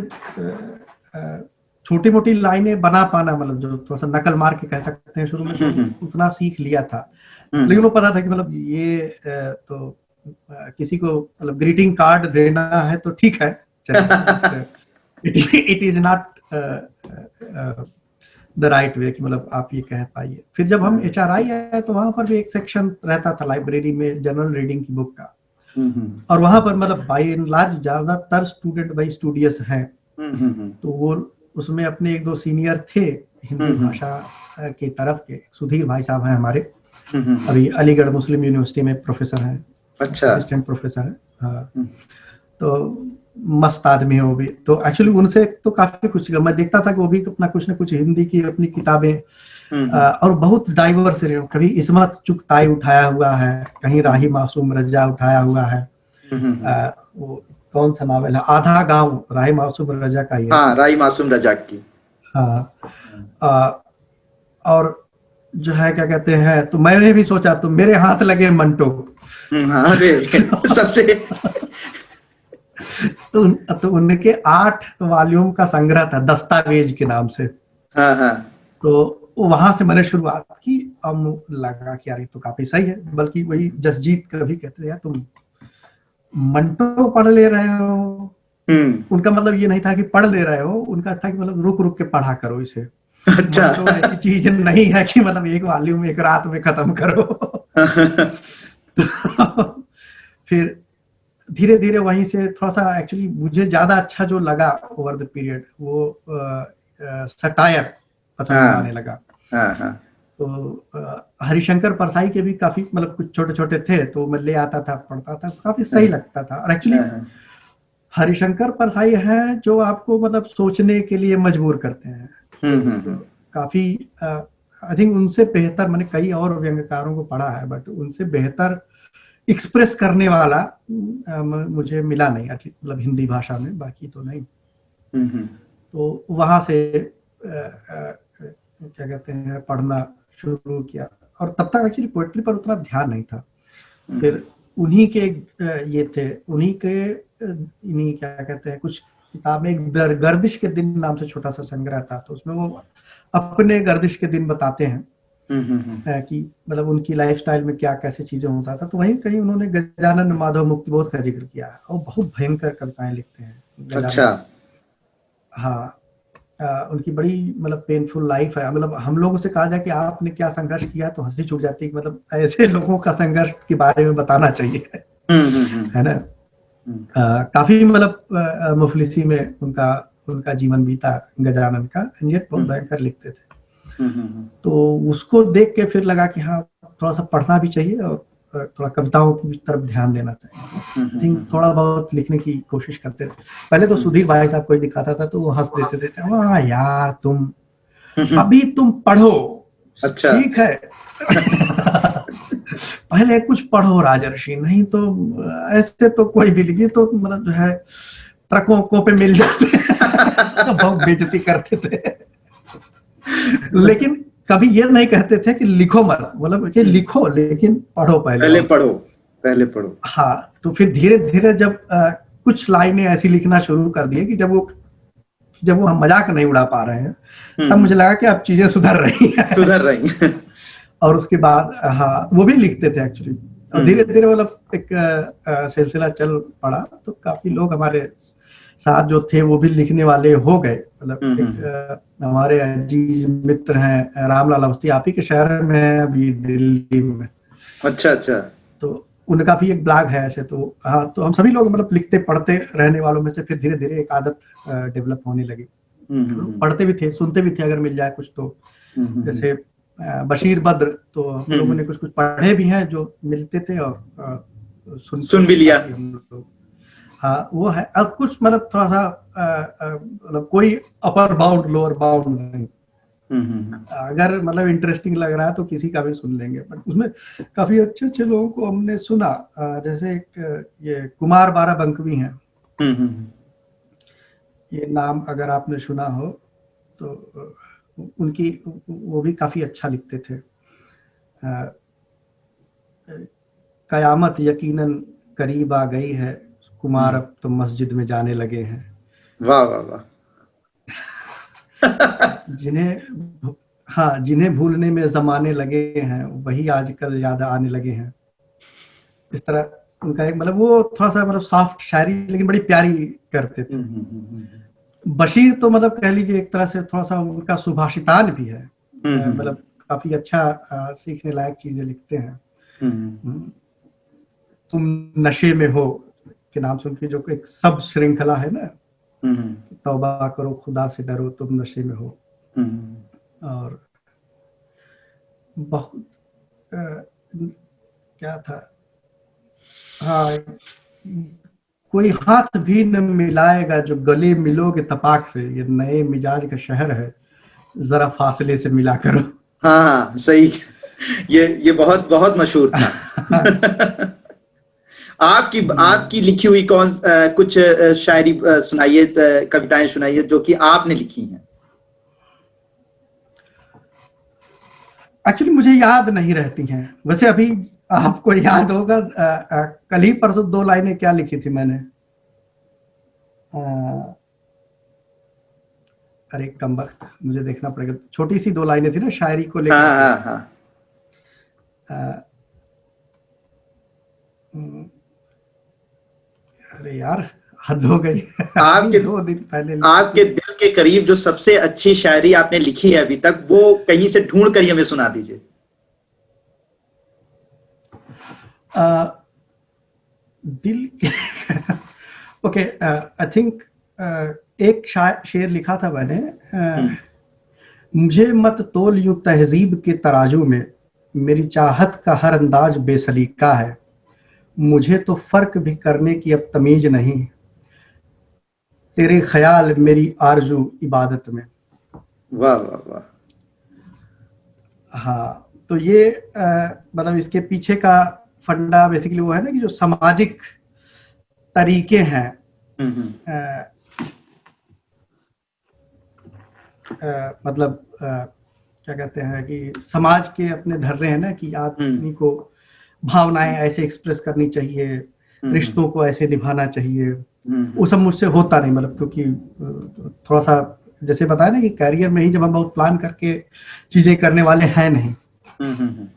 छोटी मोटी लाइनें बना पाना, मतलब जो थोड़ा सा नकल मार के कह सकते हैं शुरू में, तो उतना सीख लिया था। लेकिन वो पता था कि मतलब ये तो किसी को मतलब ग्रीटिंग कार्ड देना है तो ठीक है, it is not the right way कि मतलब आप ये कह पाइए। फिर जब हम HRI आए तो वहां पर भी एक सेक्शन रहता था लाइब्रेरी में जनरल रीडिंग की बुक का, और वहां पर मतलब बाय एंड लार्ज ज्यादातर स्टूडेंट भाई स्टूडियस हैं, तो वो उसमें अपने 1-2 सीनियर थे हिंदी भाषा की तरफ के। सुधीर भाई साहब हैं हमारे, अभी अलीगढ़ मुस्लिम यूनिवर्सिटी में प्रोफेसर हैं, अच्छा असिस्टेंट प्रोफेसर है। हाँ, तो मस्त आदमी है वो भी। तो एक्चुअली उनसे तो काफी कुछ मैं देखता था कि वो भी अपना कुछ न कुछ हिंदी की अपनी किताबें और बहुत डाइवर्स, कभी इस्मत चुगताई उठाया हुआ है, कहीं राही मासूम रजा उठाया हुआ है। वो कौन सा नावल है, आधा गांव, राही मासूम रजा का ही है। हाँ, राही मासूम रजा की। हाँ, और जो है क्या कहते हैं, तो मैंने भी सोचा तो मेरे हाथ लगे मंटो। हाँ, सबसे तो उनके 8 वॉल्यूम का संग्रह था दस्तावेज के नाम से। हाँ हाँ, तो वहां से मैंने शुरुआत की। अब लगा कि यार ये तो काफी सही है, बल्कि वही जसजीत कभी कहते हैं यार तुम मंटो पढ़ ले रहे हो। उनका मतलब ये नहीं था कि पढ़ ले रहे हो, उनका था कि मतलब रुक रुक के पढ़ा करो इसे। अच्छा, मंटो ऐसी चीज नहीं है कि मतलब एक वॉल्यूम एक रात में खत्म करो। फिर धीरे धीरे वहीं से थोड़ा सा एक्चुअली मुझे ज्यादा अच्छा जो लगा ओवर द पीरियड वो सटायर पसंद आने लगा। तो हरिशंकर परसाई के भी काफी मतलब कुछ छोटे छोटे थे तो मैं ले आता था, पढ़ता था, काफी सही लगता था। और एक्चुअली हरिशंकर परसाई है जो आपको मतलब सोचने के लिए मजबूर करते हैं। तो काफी आई थिंक उनसे बेहतर मैंने कई और व्यंग्यकारों को पढ़ा है, बट उनसे बेहतर एक्सप्रेस करने वाला मुझे मिला नहीं, मतलब हिंदी भाषा में, बाकी तो नहीं। तो वहां से क्या कहते हैं पढ़ना शुरू किया, और तब तक एक्चुअली पोएट्री पर उतना ध्यान नहीं था। फिर उन्हीं के ये थे, उन्हीं क्या कहते हैं कुछ किताबें, एक गर्दिश के दिन नाम से छोटा सा संग्रह था, तो उसमें वो अपने गर्दिश के दिन बताते हैं कि मतलब उनकी लाइफस्टाइल में क्या कैसे चीजें होता था। तो वहीं कहीं उन्होंने गजानन माधव मुक्तिबोध का जिक्र किया है, और बहुत भयंकर कविताएं लिखते हैं। अच्छा, हाँ, उनकी बड़ी मतलब पेनफुल लाइफ है। मतलब हम लोगों से कहा जाए कि आपने क्या संघर्ष किया तो हंसी छूट जाती है, मतलब ऐसे लोगों का संघर्ष के बारे में बताना चाहिए, है ना। काफी मतलब मुफलिसी में उनका जीवन बीता गजानन का, एंड बहुत भयंकर लिखते थे। तो उसको देख के फिर लगा कि हाँ थोड़ा सा पढ़ना भी चाहिए और थोड़ा कविताओं की तरफ ध्यान देना चाहिए। आई थिंक थोड़ा बहुत लिखने की कोशिश करते थे। पहले तो सुधीर भाई साहब कोई दिखाता था तो वो हंस देते थे, हाँ यार तुम अभी तुम पढ़ो, अच्छा। ठीक है पहले कुछ पढ़ो राजर्षि, नहीं तो ऐसे तो कोई भी लिखी तो मतलब जो है ट्रकों को पे मिल जाते तो बहुत बेइज्जती करते थे लेकिन कभी ये नहीं कहते थे कि लिखो मत, मतलब कि लिखो लेकिन पढ़ो पहले पढ़ो। हाँ, तो फिर धीरे धीरे जब कुछ लाइनें ऐसी लिखना शुरू कर दिए कि जब वो हम मजाक नहीं उड़ा पा रहे हैं, तब मुझे लगा कि अब चीजें सुधर रही हैं और उसके बाद हाँ वो भी लिखते थे एक्चुअली। और धीरे धीरे मतलब एक सिलसिला चल पड़ा, तो काफी लोग हमारे साथ जो थे वो भी लिखने वाले हो गए। मतलब हमारे अजीज मित्र हैं रामलाल अवस्थी, आप ही के शहर में है अभी दिल्ली में। अच्छा। तो उनका भी एक ब्लॉग है ऐसे। तो हाँ, तो हम सभी लोग मतलब लिखते पढ़ते रहने वालों में से फिर धीरे धीरे एक आदत डेवलप होने लगी। पढ़ते भी थे, सुनते भी थे अगर मिल जाए कुछ तो। जैसे बशीर बद्र, तो हम लोगों ने कुछ पढ़े भी हैं जो मिलते थे और सुन भी लिया हम लोग। हाँ वो है। अब कुछ मतलब थोड़ा सा मतलब कोई अपर बाउंड लोअर बाउंड नहीं। अगर मतलब इंटरेस्टिंग लग रहा है तो किसी का भी सुन लेंगे, बट उसमें काफी अच्छे अच्छे लोगों को हमने सुना। जैसे एक ये कुमार बाराबंकवी हैं, ये नाम अगर आपने सुना हो तो उनकी वो भी काफी अच्छा लिखते थे। कयामत यकीनन करीब आ गई है, कुमार अब तो मस्जिद में जाने लगे हैं। वाह वाह वाह जिन्हें भूलने में जमाने लगे हैं, वही आजकल याद आने लगे हैं। इस तरह उनका एक मतलब वो थोड़ा सा मतलब सॉफ्ट शायरी लेकिन बड़ी प्यारी करते थे। बशीर तो मतलब कह लीजिए एक तरह से थोड़ा सा उनका सुभाषितान भी है, मतलब काफी अच्छा सीखने लायक चीजें लिखते हैं। तुम नशे में हो के नाम सुन के जो एक सब श्रृंखला है ना, तौबा करो खुदा से डरो तुम नशे में हो। और बहुत क्या था, हाँ, कोई हाथ भी न मिलाएगा जो गले मिलोगे तपाक से, ये नए मिजाज का शहर है जरा फासले से मिला करो। हाँ सही, ये बहुत बहुत मशहूर था। आपकी लिखी हुई कुछ शायरी सुनाइए, कविताएं सुनाइए जो कि आपने लिखी हैं। एक्चुअली मुझे याद नहीं रहती हैं, वैसे अभी आपको याद होगा कल ही परसों 2 लाइनें क्या लिखी थी मैंने। अरे कमबख्त, मुझे देखना पड़ेगा। छोटी सी 2 लाइनें थी ना शायरी को लेकर। हाँ। अरे यार हद हो गई। आपके 2 दिन पहले आपके दिल के करीब जो सबसे अच्छी शायरी आपने लिखी है अभी तक, वो कहीं से ढूंढ कर हमें सुना दीजिए। दिल के ओके, आई थिंक एक शेर लिखा था मैंने, मुझे मत तोल यूं तहजीब के तराजू में, मेरी चाहत का हर अंदाज बेसलीका है, मुझे तो फर्क भी करने की अब तमीज नहीं, तेरे ख्याल मेरी आरजू इबादत में। वाह वाह वाह। हाँ, तो ये मतलब इसके पीछे का फंडा बेसिकली वो है ना कि जो सामाजिक तरीके हैं, मतलब क्या कहते हैं कि समाज के अपने धर्रे हैं ना कि आदमी को भावनाएं ऐसे एक्सप्रेस करनी चाहिए, रिश्तों को ऐसे निभाना चाहिए, वो सब मुझसे होता नहीं। मतलब क्योंकि थोड़ा सा जैसे बताया ना कि करियर में ही जब हम बहुत प्लान करके चीजें करने वाले हैं नहीं,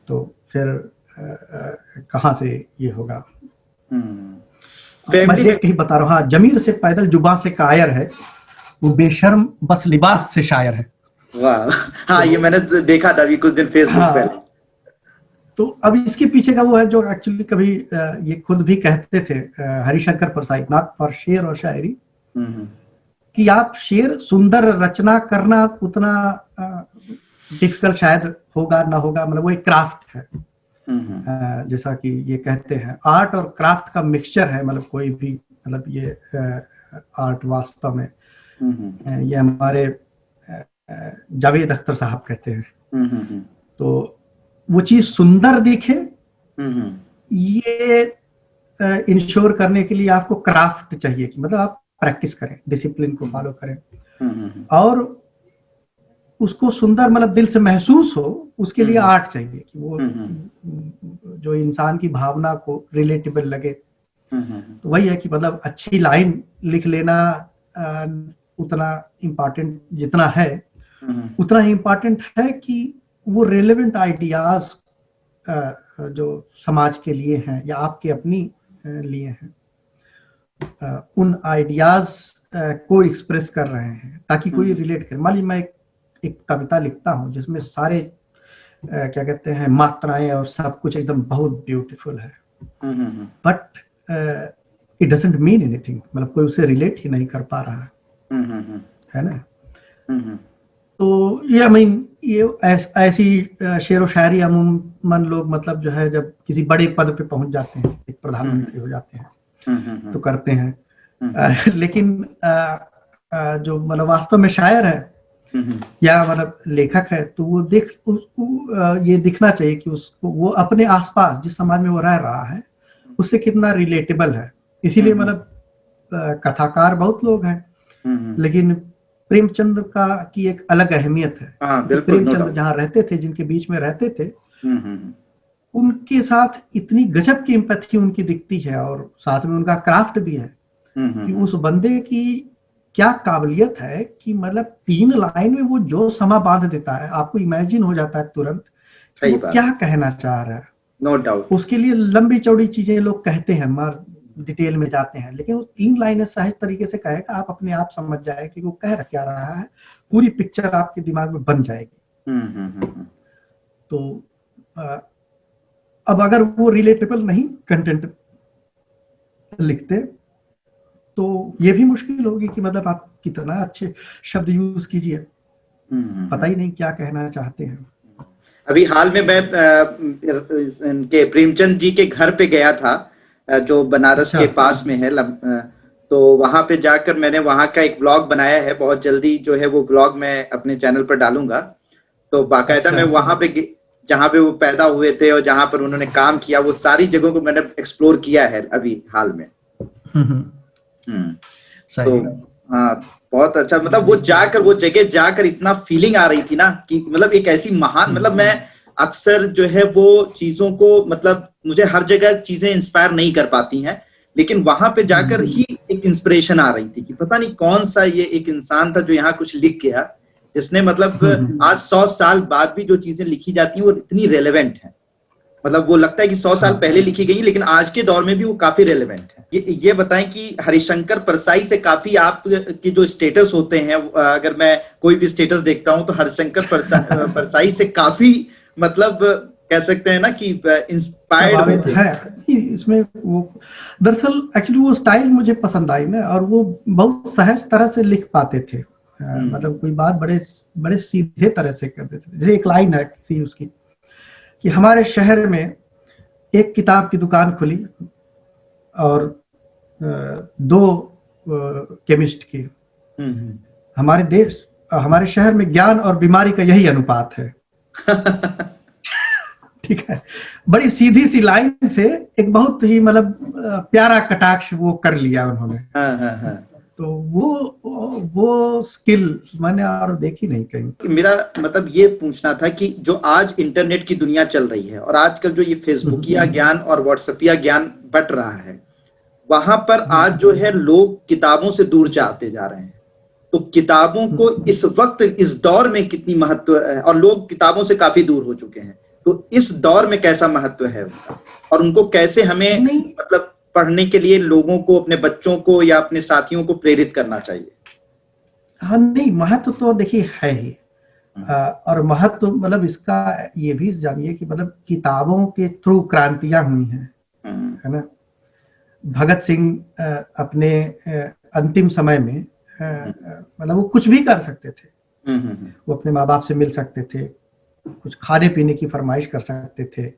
तो फिर कहाँ से ये होगा। मैं देख के ही बता रहा हूँ। हाँ, जमीर से पैदल जुबा से कायर है, वो बेशर्म बस लिबास से शायर है। वाह, हाँ, ये मैंने देखा था अभी कुछ दिन फेसबुक पे। तो अब इसके पीछे का वो है जो एक्चुअली कभी ये खुद भी कहते थे हरिशंकर परसाई, नॉट फॉर शेर और शायरी, कि आप शेर सुंदर रचना करना उतना डिफिकल्ट शायद होगा ना होगा, मतलब वो एक क्राफ्ट है। जैसा कि ये कहते हैं आर्ट और क्राफ्ट का मिक्सचर है, मतलब कोई भी, मतलब ये आर्ट वास्तव में ये हमारे जावेद अख्तर साहब कहते हैं। तो वो चीज सुंदर दिखे, ये इंश्योर करने के लिए आपको क्राफ्ट चाहिए, कि मतलब आप प्रैक्टिस करें, डिसिप्लिन को फॉलो करें, और उसको सुंदर मतलब दिल से महसूस हो, उसके लिए आर्ट चाहिए कि वो जो इंसान की भावना को रिलेटेबल लगे। तो वही है कि मतलब अच्छी लाइन लिख लेना उतना इम्पोर्टेंट जितना है, उतना ही इम्पोर्टेंट है कि वो रेलेवेंट आइडियाज जो समाज के लिए हैं या आपके अपनी लिए हैं, उन आइडियाज को एक्सप्रेस कर रहे हैं ताकि कोई रिलेट करे। मान लीजिए मैं एक कविता लिखता हूँ जिसमें सारे क्या कहते हैं मात्राएं और सब कुछ एकदम बहुत ब्यूटीफुल है, but it doesn't mean anything, मतलब कोई उसे रिलेट ही नहीं कर पा रहा है ना। तो ये ये ऐसी शेर व शायरी अमूमन लोग मतलब जो है जब किसी बड़े पद पे पहुंच जाते हैं, एक प्रधानमंत्री हो जाते हैं तो करते हैं, लेकिन जो मतलब वास्तव में शायर है या मतलब लेखक है, तो वो उसको ये दिखना चाहिए कि उसको वो अपने आसपास जिस समाज में वो रह रहा है उससे कितना रिलेटेबल है। इसीलिए मतलब कथाकार बहुत लोग हैं, लेकिन प्रेमचंद की एक अलग अहमियत है। प्रेमचंद जहाँ रहते थे, जिनके बीच में रहते थे, उनके साथ इतनी गजब की एम्पैथी उनकी दिखती है, और साथ में उनका क्राफ्ट भी है कि उस बंदे की क्या काबिलियत है कि मतलब 3 लाइन में वो जो समा बांध देता है, आपको इमेजिन हो जाता है तुरंत वो क्या कहना चाह रहा है। नो डाउट उसके लिए लंबी चौड़ी चीजें लोग कहते हैं, मार डिटेल में जाते हैं, लेकिन वो 3 लाइनें सहज तरीके से कहेगा, आप अपने आप समझ जाए कि वो कह क्या रहा है, पूरी पिक्चर आपके दिमाग में बन जाएगी। तो अब अगर वो रिलेटेबल नहीं कंटेंट लिखते तो ये भी मुश्किल होगी कि मतलब आप कितना अच्छे शब्द यूज कीजिए, पता ही नहीं क्या कहना चाहते हैं। अभी हाल में मैं इनके प्रेमचंद जी के घर पे गया था, जो बनारस के पास में है, तो वहां पे जाकर मैंने वहां का एक व्लॉग बनाया है। बहुत जल्दी जो है वो व्लॉग मैं अपने चैनल पर डालूंगा। तो बाकायदा मैं वहां पे जहाँ पे वो पैदा हुए थे और जहाँ पर उन्होंने काम किया, वो सारी जगहों को मैंने एक्सप्लोर किया है अभी हाल में। तो हाँ, बहुत अच्छा, मतलब वो जगह जाकर इतना फीलिंग आ रही थी ना कि मतलब एक ऐसी महान, मतलब मैं अक्सर जो है वो चीजों को, मतलब मुझे हर जगह चीजें इंस्पायर नहीं कर पाती हैं, लेकिन वहां पे जाकर ही एक इंस्पिरेशन आ रही थी कि पता नहीं कौन सा ये एक इंसान था जो यहाँ कुछ लिख गया, जिसने मतलब आज 100 साल बाद भी जो चीजें लिखी जाती हैं वो इतनी रेलेवेंट है। मतलब वो लगता है कि 100 साल पहले लिखी गई, लेकिन आज के दौर में भी वो काफी रेलेवेंट है। ये बताएं कि हरिशंकर परसाई से काफी आपके जो स्टेटस होते हैं, अगर मैं कोई भी स्टेटस देखता हूं तो हरिशंकर परसाई से काफी मतलब कह सकते हैं ना कि इंस्पायर्ड है। इसमें वो दरअसल एक्चुअली वो स्टाइल मुझे पसंद आई ना, और वो बहुत सहज तरह से लिख पाते थे, मतलब कोई बात बड़े सीधे तरह से करते थे। जैसे एक लाइन है किसी उसकी कि हमारे शहर में एक किताब की दुकान खुली और 2 केमिस्ट की। हमारे शहर में ज्ञान और बीमारी का यही अनुपात है। ठीक है, बड़ी सीधी सी लाइन से एक बहुत ही मतलब प्यारा कटाक्ष वो कर लिया उन्होंने। तो वो स्किल मैंने और देखी नहीं कहीं। मेरा मतलब ये पूछना था कि जो आज इंटरनेट की दुनिया चल रही है और आजकल जो ये फेसबुकिया ज्ञान और व्हाट्सएपिया ज्ञान बट रहा है, वहां पर आज जो है लोग किताबों से दूर जाते जा रहे हैं। तो किताबों को इस वक्त इस दौर में कितनी महत्व है, और लोग किताबों से काफी दूर हो चुके हैं, तो इस दौर में कैसा महत्व है उनका, और उनको कैसे हमें मतलब पढ़ने के लिए लोगों को, अपने बच्चों को या अपने साथियों को प्रेरित करना चाहिए? हाँ, नहीं, महत्व तो देखिए है ही, और महत्व मतलब इसका ये भी जानिए कि मतलब किताबों के थ्रू क्रांतियां हुई हैं, है ना। भगत सिंह अपने अंतिम समय में मतलब वो कुछ भी कर सकते थे। वो अपने माँ बाप से मिल सकते थे, कुछ खाने पीने की फरमाइश कर सकते थे,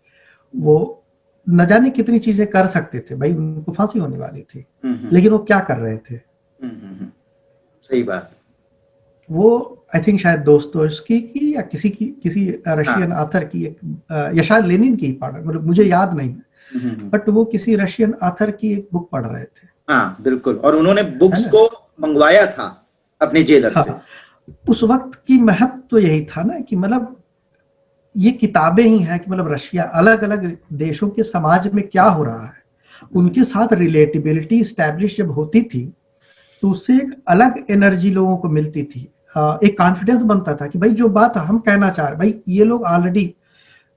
वो न जाने कितनी चीजें कर सकते थे। भाई उनको फांसी होने वाली थी, लेकिन वो क्या कर रहे थे? सही बात। वो आई थिंक शायद दोस्तोयेव्स्की की या किसी रशियन ऑथर की एक, या शायद लेनिन की मतलब मुझे याद नहीं है, बट वो किसी रशियन ऑथर की एक बुक पढ़ रहे थे। हाँ बिल्कुल, और उन्होंने बुक्स को मंगवाया था अपने जेलर से। उस वक्त की महत्व तो यही था ना कि मतलब ये किताबें ही हैं कि मतलब रशिया, अलग अलग देशों के समाज में क्या हो रहा है, उनके साथ रिलेटिबिलिटी स्टैब्लिश जब होती थी तो उससे एक अलग एनर्जी लोगों को मिलती थी, एक कॉन्फिडेंस बनता था कि भाई जो बात हम कहना चाह रहे, भाई ये लोग ऑलरेडी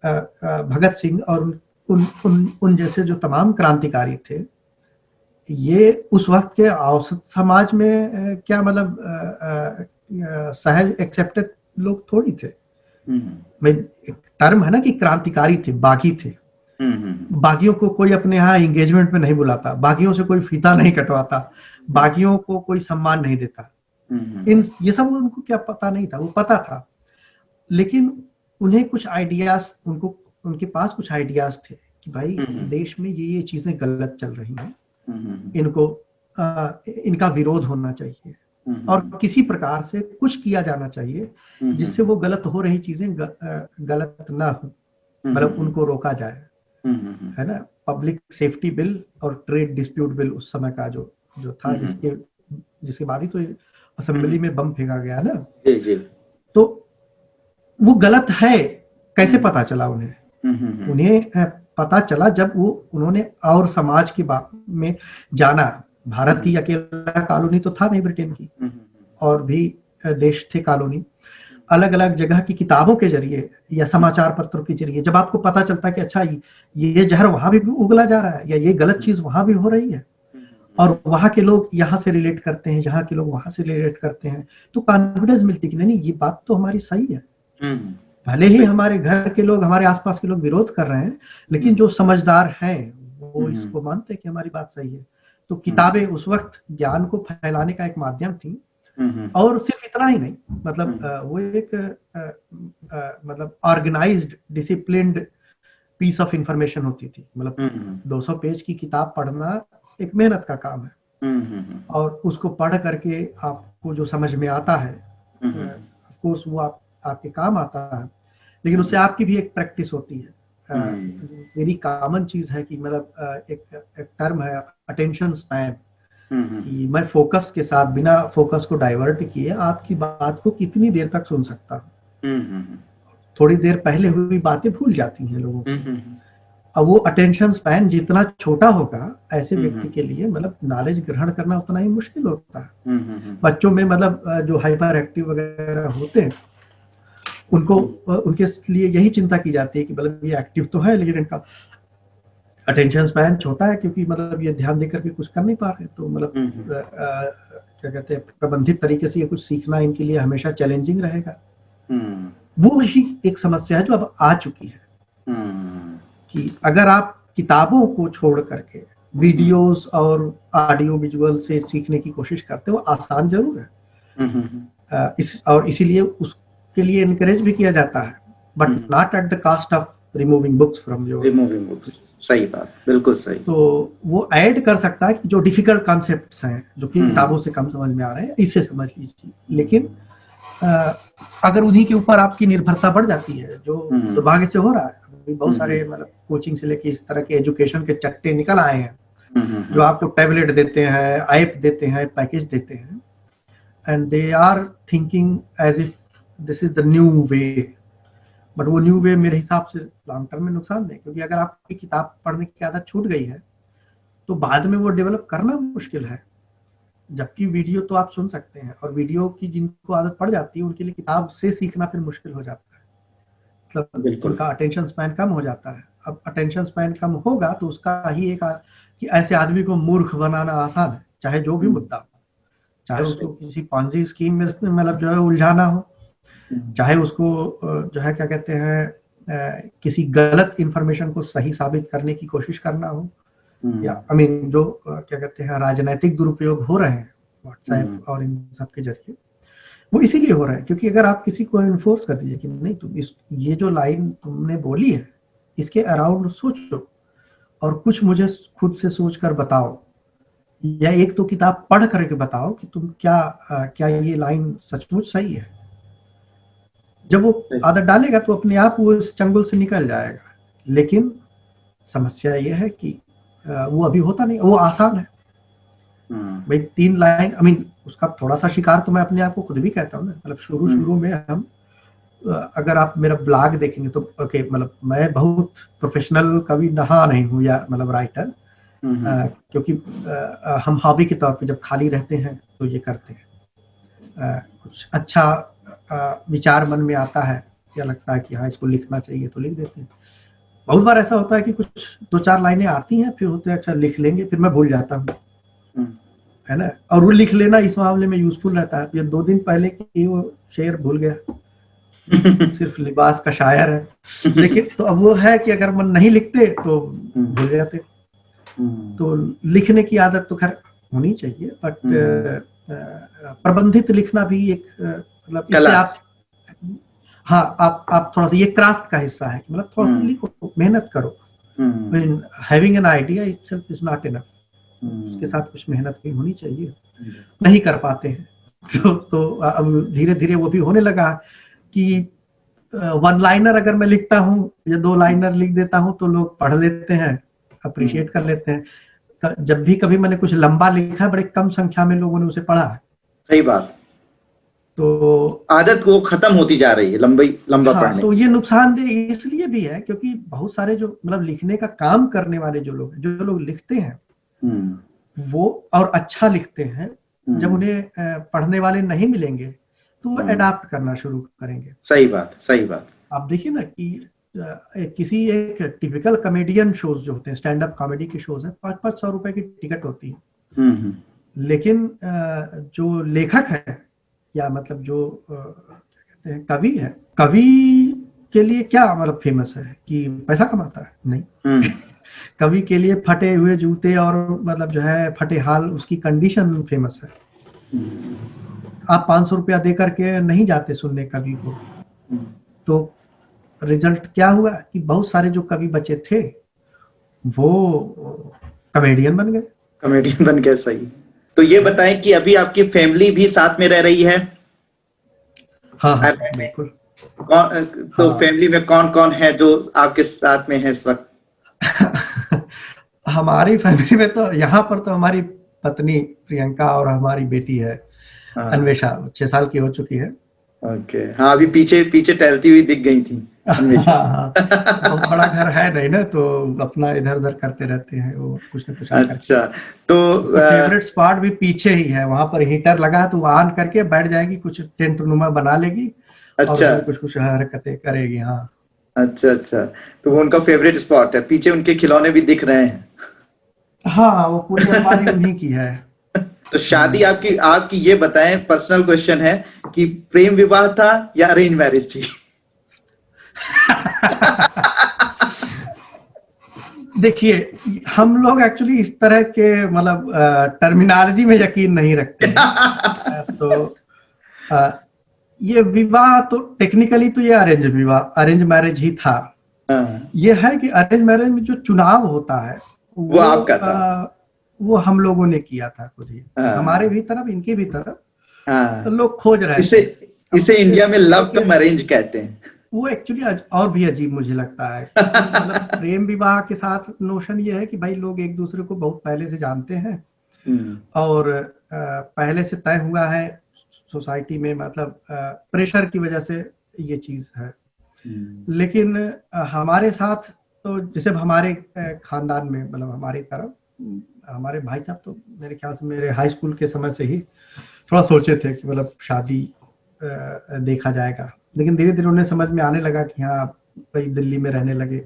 भगत सिंह और उन जैसे जो तमाम क्रांतिकारी थे, ये उस वक्त के औसत समाज में क्या मतलब सहज एक्सेप्टेड लोग थोड़ी थे। भाई एक टर्म है ना कि क्रांतिकारी थे, बागी थे। बागियों को कोई अपने यहाँ एंगेजमेंट में नहीं बुलाता, बागियों से कोई फीता नहीं कटवाता, बागियों को कोई सम्मान नहीं देता। ये सब उनको क्या पता नहीं था, वो पता था, लेकिन उन्हें कुछ आइडियाज, उनके पास कुछ आइडियाज थे कि भाई देश में ये चीजें गलत चल रही हैं, इनका विरोध होना चाहिए और किसी प्रकार से कुछ किया जाना चाहिए जिससे वो गलत हो रही चीजें गलत ना हो, मतलब उनको रोका जाए, है ना। पब्लिक सेफ्टी बिल और ट्रेड डिस्प्यूट बिल उस समय का जो था, जिसके बाद ही तो असेंबली में बम फेंका गया ना। तो वो गलत है, कैसे पता चला उन्हें? उन्हें पता चला जब उन्होंने और समाज के बात में जाना। भारत की अकेला कॉलोनी तो था नहीं, ब्रिटेन की और भी देश थे कॉलोनी। अलग अलग जगह की किताबों के जरिए या समाचार पत्रों के जरिए जब आपको पता चलता कि अच्छा ये जहर वहां भी उगला जा रहा है या ये गलत चीज वहां भी हो रही है और वहां के लोग यहाँ से रिलेट करते हैं, यहाँ के लोग वहां से रिलेट करते हैं, तो कॉन्फिडेंस मिलती कि नहीं ये बात तो हमारी सही है। भले ही हमारे घर के लोग, हमारे आसपास के लोग विरोध कर रहे हैं, लेकिन जो समझदार हैं वो इसको मानते हैं कि हमारी बात सही है। तो किताबें उस वक्त ज्ञान को फैलाने का एक माध्यम थी। और सिर्फ इतना ही नहीं, मतलब वो एक मतलब organised disciplined piece of information होती थी। मतलब 200 पेज की किताब पढ़ना एक मेहनत का काम है और उसको पढ़ करके आपको जो समझ में आता है, ऑफ कोर्स वो आपके काम आता है, लेकिन उससे आपकी भी एक प्रैक्टिस होती है। वेरी कॉमन चीज है कि मतलब एक टर्म है अटेंशन स्पैन, कि मैं फोकस के साथ बिना फोकस को डाइवर्ट किए आपकी बात को कितनी देर तक सुन सकता हूँ। थोड़ी देर पहले हुई बातें भूल जाती हैं लोगों को। अब वो अटेंशन स्पैन जितना छोटा होगा ऐसे व्यक्ति के लिए मतलब नॉलेज ग्रहण करना उतना ही मुश्किल होता है। बच्चों में मतलब जो हाइपर एक्टिव वगैरह होते हैं उनके लिए यही चिंता की जाती है कि मतलब ये एक्टिव तो है लेकिन इनका अटेंशन स्पैन छोटा है, क्योंकि मतलब ये ध्यान देकर के कुछ कर नहीं पा रहे। तो मतलब क्या कहते हैं, प्रबंधित तरीके से ये कुछ सीखना इनके लिए हमेशा चैलेंजिंग रहेगा। वो ही एक समस्या है जो अब आ चुकी है कि अगर आप किताबों को छोड़ करके वीडियोस और ऑडियो विजुअल से सीखने की कोशिश करते हो, आसान जरूर है और इसीलिए उसके लिए इनकरेज भी किया जाता है, but not at the cost of removing books from your. Removing books, सही बात, बिल्कुल सही। तो वो ऐड कर सकता है कि जो डिफिकल्ट कॉन्सेप्ट्स हैं जो कि किताबों से कम समझ में आ रहे हैं, इसे समझ लीजिए। लेकिन अगर उन्हीं के ऊपर आपकी निर्भरता बढ़ जाती है, जो दुर्भाग्य से हो रहा है, बहुत सारे मतलब कोचिंग से लेके इस तरह के एजुकेशन के चट्टे निकल आए हैं जो आपको टैबलेट देते हैं, ऐप देते हैं, पैकेज देते हैं, and they are thinking as if this is the new way. But वो न्यू वे मेरे हिसाब से लॉन्ग टर्म में नुकसान है, क्योंकि अगर आपकी किताब पढ़ने की आदत छूट गई है तो बाद में वो डेवलप करना मुश्किल है। जबकि वीडियो तो आप सुन सकते हैं, और वीडियो की जिनको आदत पड़ जाती है उनके लिए किताब से सीखना फिर मुश्किल हो जाता है, मतलब उनका अटेंशन स्पैन कम हो जाता है। अब अटेंशन स्पैन कम होगा तो उसका ही एक कि ऐसे आदमी को मूर्ख बनाना आसान है, चाहे जो भी मुद्दा हो, चाहे उसको किसी पॉन्जी स्कीम में मतलब जो है उलझाना हो, चाहे उसको जो है क्या कहते हैं किसी गलत इंफॉर्मेशन को सही साबित करने की कोशिश करना हो, या जो क्या कहते हैं राजनीतिक दुरुपयोग हो रहे हैं व्हाट्सएप और इन सब के जरिए। वो इसीलिए हो रहा है क्योंकि अगर आप किसी को इन्फोर्स कर दीजिए कि नहीं तुम ये जो लाइन तुमने बोली है इसके अराउंड सोचो और कुछ मुझे खुद से सोच कर बताओ, या एक तो किताब पढ़ करके बताओ कि तुम क्या ये लाइन सचमुच सही है। जब वो आदत डालेगा तो अपने आप वो इस चंगुल से निकल जाएगा। लेकिन समस्या ये है कि वो अभी होता नहीं, वो आसान है भाई 3 लाइन। आई मीन उसका थोड़ा सा शिकार तो मैं अपने आप को खुद भी कहता हूँ ना। मतलब शुरू में हम, अगर आप मेरा ब्लॉग देखेंगे तो ओके, मतलब मैं बहुत प्रोफेशनल कभी नहीं हूँ या मतलब राइटर, क्योंकि हम हॉबी के तौर पे जब खाली रहते हैं तो ये करते हैं। कुछ अच्छा विचार मन में आता है या लगता है कि हाँ इसको लिखना चाहिए तो लिख देते हैं। बहुत बार ऐसा होता है कि कुछ 2-4 लाइनें आती हैं, फिर होते हैं अच्छा लिख लेंगे, फिर मैं भूल जाता हूँ, है ना। और वो लिख लेना इस मामले में यूजफुल रहता है। ये 2 दिन पहले की वो शेर भूल गया, सिर्फ लिबास का शायर है। लेकिन तो अब वो है कि अगर मन नहीं लिखते तो भूल जाते। तो लिखने की आदत तो खैर होनी चाहिए, बट प्रबंधित लिखना भी एक मतलब इससे आप, हाँ आप थोड़ा सा, ये क्राफ्ट का हिस्सा है कि मतलब थोड़ा सा लिखो, मेहनत करो। Having an idea itself is not enough, उसके साथ कुछ मेहनत भी होनी चाहिए। नहीं कर पाते हैं तो अब धीरे धीरे वो भी होने लगा कि 1 लाइनर अगर मैं लिखता हूँ या 2 लाइनर लिख देता हूँ तो लोग पढ़ लेते हैं, अप्रिशिएट कर लेते हैं। जब भी कभी मैंने कुछ लंबा लिखा, बड़े कम संख्या में लोगों ने उसे पढ़ा है। सही बात। तो आदत वो खत्म होती जा रही है लंबा पढ़ने। तो ये नुकसानदेह इसलिए भी है क्योंकि बहुत सारे जो मतलब लिखने का काम करने वाले जो लोग लिखते हैं वो और अच्छा लिखते हैं, जब उन्हें पढ़ने वाले नहीं मिलेंगे तो वो अडॉप्ट करना शुरू करेंगे। सही बात। आप देखिए ना कि किसी एक टिपिकल कॉमेडियन शोज जो होते हैं, स्टैंड अप कॉमेडी के शोज हैं, 500-500 रुपए की टिकट होती है। लेकिन जो लेखक है या मतलब जो क्या कहते हैं कवि है, कवि के लिए क्या मतलब फेमस है कि पैसा कमाता है? नहीं। कवि के लिए फटे हुए जूते और मतलब जो है फटे हाल, उसकी कंडीशन फेमस है। आप 500 रुपया दे करके नहीं जाते सुनने कवि को, तो रिजल्ट क्या हुआ कि बहुत सारे जो कवि बचे थे वो कॉमेडियन बन गए। सही। तो ये बताएं कि अभी आपकी फैमिली भी साथ में रह रही है? हाँ बिल्कुल। तो फैमिली में कौन कौन है जो आपके साथ में है इस वक्त? हमारी फैमिली में तो यहाँ पर तो हमारी पत्नी प्रियंका और हमारी बेटी है अन्वेषा, 6 साल की हो चुकी है। ओके, हाँ अभी पीछे टहलती हुई दिख गई थी। हाँ, बहुत बड़ा घर है नहीं ना, तो अपना इधर उधर करते रहते हैं वो कुछ न कुछ। अच्छा, तो फेवरेट स्पॉट भी पीछे ही है, वहां पर हीटर लगा है तो वो ऑन करके बैठ जाएगी, कुछ टेंट नुमा बना लेगी। अच्छा, और कुछ हरकतें करेगी। हाँ अच्छा, तो वो उनका फेवरेट स्पॉट है। पीछे उनके खिलौने भी दिख रहे हैं। हाँ, वो पूरी अलमारी उन्हीं की है। तो शादी आपकी ये बताएं, पर्सनल क्वेश्चन है कि प्रेम विवाह था या अरेंज मैरिज थी? देखिए, हम लोग एक्चुअली इस तरह के मतलब टर्मिनोलॉजी में यकीन नहीं रखते हैं। तो ये विवाह तो टेक्निकली तो ये अरेंज मैरिज ही था। ये है कि अरेंज मैरिज में जो चुनाव होता है वो आपका था? वो हम लोगों ने किया था खुद ही, हमारे भी तरफ इनकी भी तरफ। तो लोग खोज रहे थे। इसे इंडिया में लव कम अरेंज कहते हैं। वो एक्चुअली और भी अजीब मुझे लगता है। मतलब प्रेम विवाह के साथ नोशन ये है कि भाई लोग एक दूसरे को बहुत पहले से जानते हैं और पहले से तय हुआ है सोसाइटी में, मतलब प्रेशर की वजह से ये चीज है। लेकिन हमारे साथ तो जैसे हमारे खानदान में, मतलब हमारी तरफ हमारे भाई साहब तो मेरे ख्याल से मेरे हाई स्कूल के समय से ही थोड़ा सोचे थे कि मतलब शादी देखा जाएगा। लेकिन धीरे धीरे उन्हें समझ में आने लगा कि हाँ भाई दिल्ली में रहने लगे,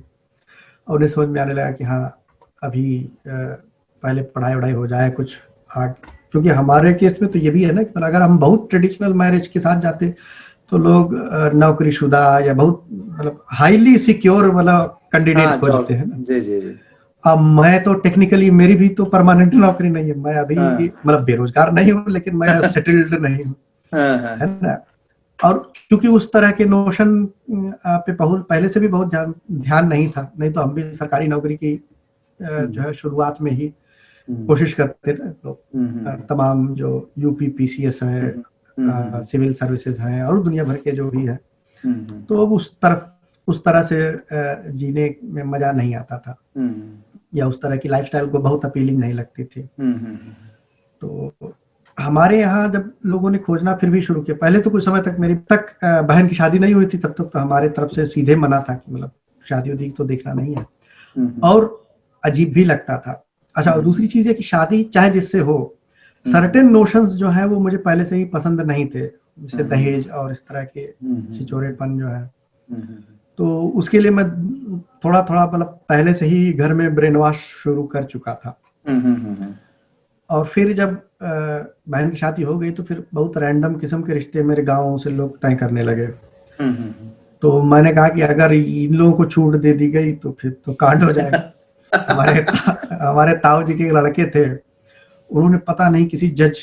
और उन्हें समझ में आने लगा कि हाँ अभी पहले पढ़ाई वढ़ाई हो जाए कुछ आगे। क्योंकि हमारे केस में तो ये भी है ना कि अगर हम बहुत ट्रेडिशनल मैरिज के साथ जाते तो लोग नौकरीशुदा या बहुत मतलब हाईली सिक्योर मतलब कैंडिडेट खोजते हैं ना। जी। अब मैं तो टेक्निकली मेरी भी तो परमानेंट नौकरी नहीं है, मैं अभी हाँ। मतलब बेरोजगार नहीं हूँ, लेकिन मैं सेटल्ड नहीं हूँ, हाँ, है ना। और क्योंकि उस तरह के नोशन पे बहुत पहले से भी बहुत ध्यान नहीं था, नहीं तो हम भी सरकारी नौकरी की जो है शुरुआत में ही कोशिश करते थे। तो तमाम जो यूपी पीसीएस है, सिविल सर्विसेज हैं और दुनिया भर के जो भी है, तो उस तरह से जीने में मजा नहीं आता था, या उस तरह की लाइफस्टाइल को बहुत अपीलिंग नहीं लगती थी। तो हमारे यहाँ जब लोगों ने खोजना फिर भी शुरू किया, पहले तो कुछ समय तक मेरी बहन की शादी नहीं हुई थी, तब तक तो हमारे तरफ से सीधे मना था कि मतलब शादी उदी तो देखना नहीं है, और अजीब भी लगता था। अच्छा, और दूसरी चीज है कि शादी चाहे जिससे हो, सर्टेन नोशंस जो है वो मुझे पहले से ही पसंद नहीं थे, जैसे दहेज और इस तरह के छिछोरेपन जो है। तो उसके लिए मैं थोड़ा थोड़ा मतलब पहले से ही घर में ब्रेन वॉश शुरू कर चुका था। और फिर जब बहन की शादी हो गई तो फिर बहुत रैंडम किस्म के रिश्ते मेरे गाँव से लोग तय करने लगे। तो मैंने कहा कि अगर इन लोगों को छूट दे दी गई तो फिर तो कांड हो जाएगा। हमारे ताऊ जी के लड़के थे, उन्होंने पता नहीं किसी जज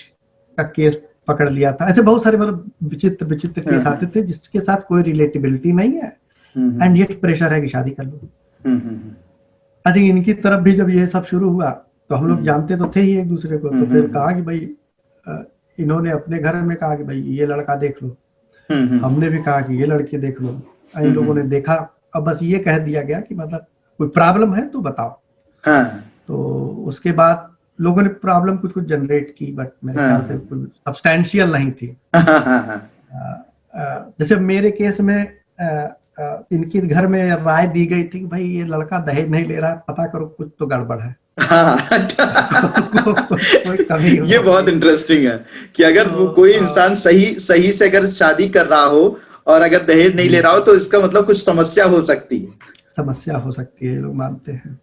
का केस पकड़ लिया था। ऐसे बहुत सारे मतलब विचित्र विचित्र केस आते थे जिसके साथ कोई रिलेटिबिलिटी नहीं है, एंड येट प्रेशर है कि शादी कर लो। आई थिंक इनकी तरफ भी जब ये सब शुरू हुआ तो हम लोग जानते तो थे ही एक दूसरे को, तो फिर कहा कि भाई इन्होंने अपने घर में कहा कि भाई ये लड़का देख लो, हमने भी कहा कि ये लड़के देख लो। इन लोगों ने देखा, अब बस ये कह दिया गया कि मतलब कोई प्रॉब्लम है तो बताओ। तो उसके बाद लोगों ने प्रॉब्लम कुछ कुछ जनरेट की, बट मेरे ख्याल से कुछ सब्सटैंशियल नहीं थी। जैसे मेरे केस में इनके घर में राय दी गई थी कि भाई ये लड़का दहेज नहीं ले रहा, पता करो कुछ तो गड़बड़ है। कोई कमी ये बहुत इंटरेस्टिंग है कि अगर कोई इंसान सही से अगर शादी कर रहा हो और अगर दहेज नहीं ले रहा हो तो इसका मतलब कुछ समस्या हो सकती है, लोग मानते हैं।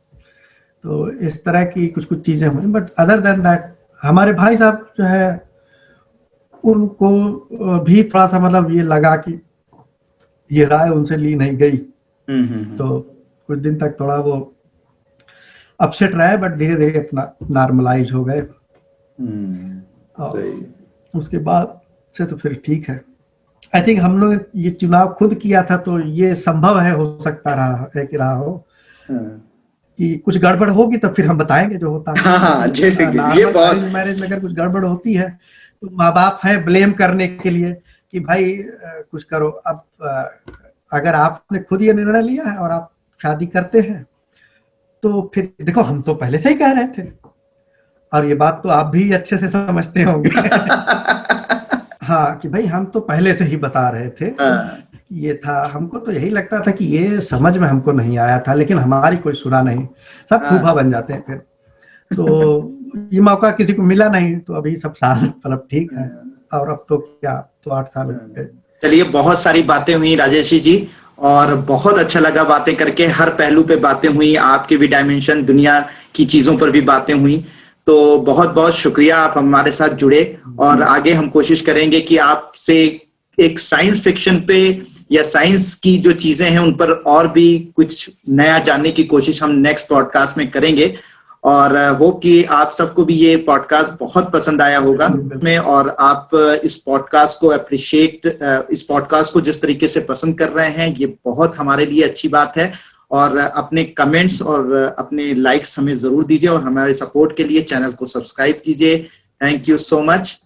तो इस तरह की कुछ कुछ चीजें हुई, बट अदर देन दैट हमारे भाई साहब जो है उनको भी थोड़ा सा मतलब ये लगा कि ये राय उनसे ली नहीं गई। तो कुछ दिन तक थोड़ा वो अपसेट रहे, बट धीरे धीरे अपना नॉर्मलाइज हो गए। उसके बाद से तो फिर ठीक है। आई थिंक हम लोग ये चुनाव खुद किया था तो ये संभव है, हो सकता रहा हो कि कुछ गड़बड़ होगी तो फिर हम बताएंगे जो होता है। ये बहुत मैरिज में अगर कुछ गड़बड़ होती है तो माँ बाप है ब्लेम करने के लिए कि भाई कुछ करो। अब अगर आपने खुद ये निर्णय लिया है और आप शादी करते हैं तो फिर देखो, हम तो पहले से ही कह रहे थे, और ये बात तो आप भी अच्छे से समझते होंगे। हाँ, कि भाई हम तो पहले से ही बता रहे थे। ये था, हमको तो यही लगता था कि ये समझ में हमको नहीं आया था, लेकिन हमारी कोई सुना नहीं, सब फूफा बन जाते हैं फिर। तो ये मौका किसी को मिला नहीं, तो अभी सब साल मतलब ठीक है। और अब तो क्या, तो 8 साल हो गए। चलिए, बहुत सारी बातें हुई राजेश जी, और बहुत अच्छा लगा बातें करके। हर पहलू पे बातें हुई, आपके भी डायमेंशन, दुनिया की चीजों पर भी बातें हुई। तो बहुत बहुत शुक्रिया, आप हमारे साथ जुड़े, और आगे हम कोशिश करेंगे कि आपसे एक साइंस फिक्शन पे या साइंस की जो चीजें हैं उन पर और भी कुछ नया जानने की कोशिश हम नेक्स्ट पॉडकास्ट में करेंगे। और होप कि आप सबको भी ये पॉडकास्ट बहुत पसंद आया होगा में, और आप इस पॉडकास्ट को जिस तरीके से पसंद कर रहे हैं, ये बहुत हमारे लिए अच्छी बात है। और अपने कमेंट्स और अपने लाइक्स हमें जरूर दीजिए, और हमारे सपोर्ट के लिए चैनल को सब्सक्राइब कीजिए। Thank you so much.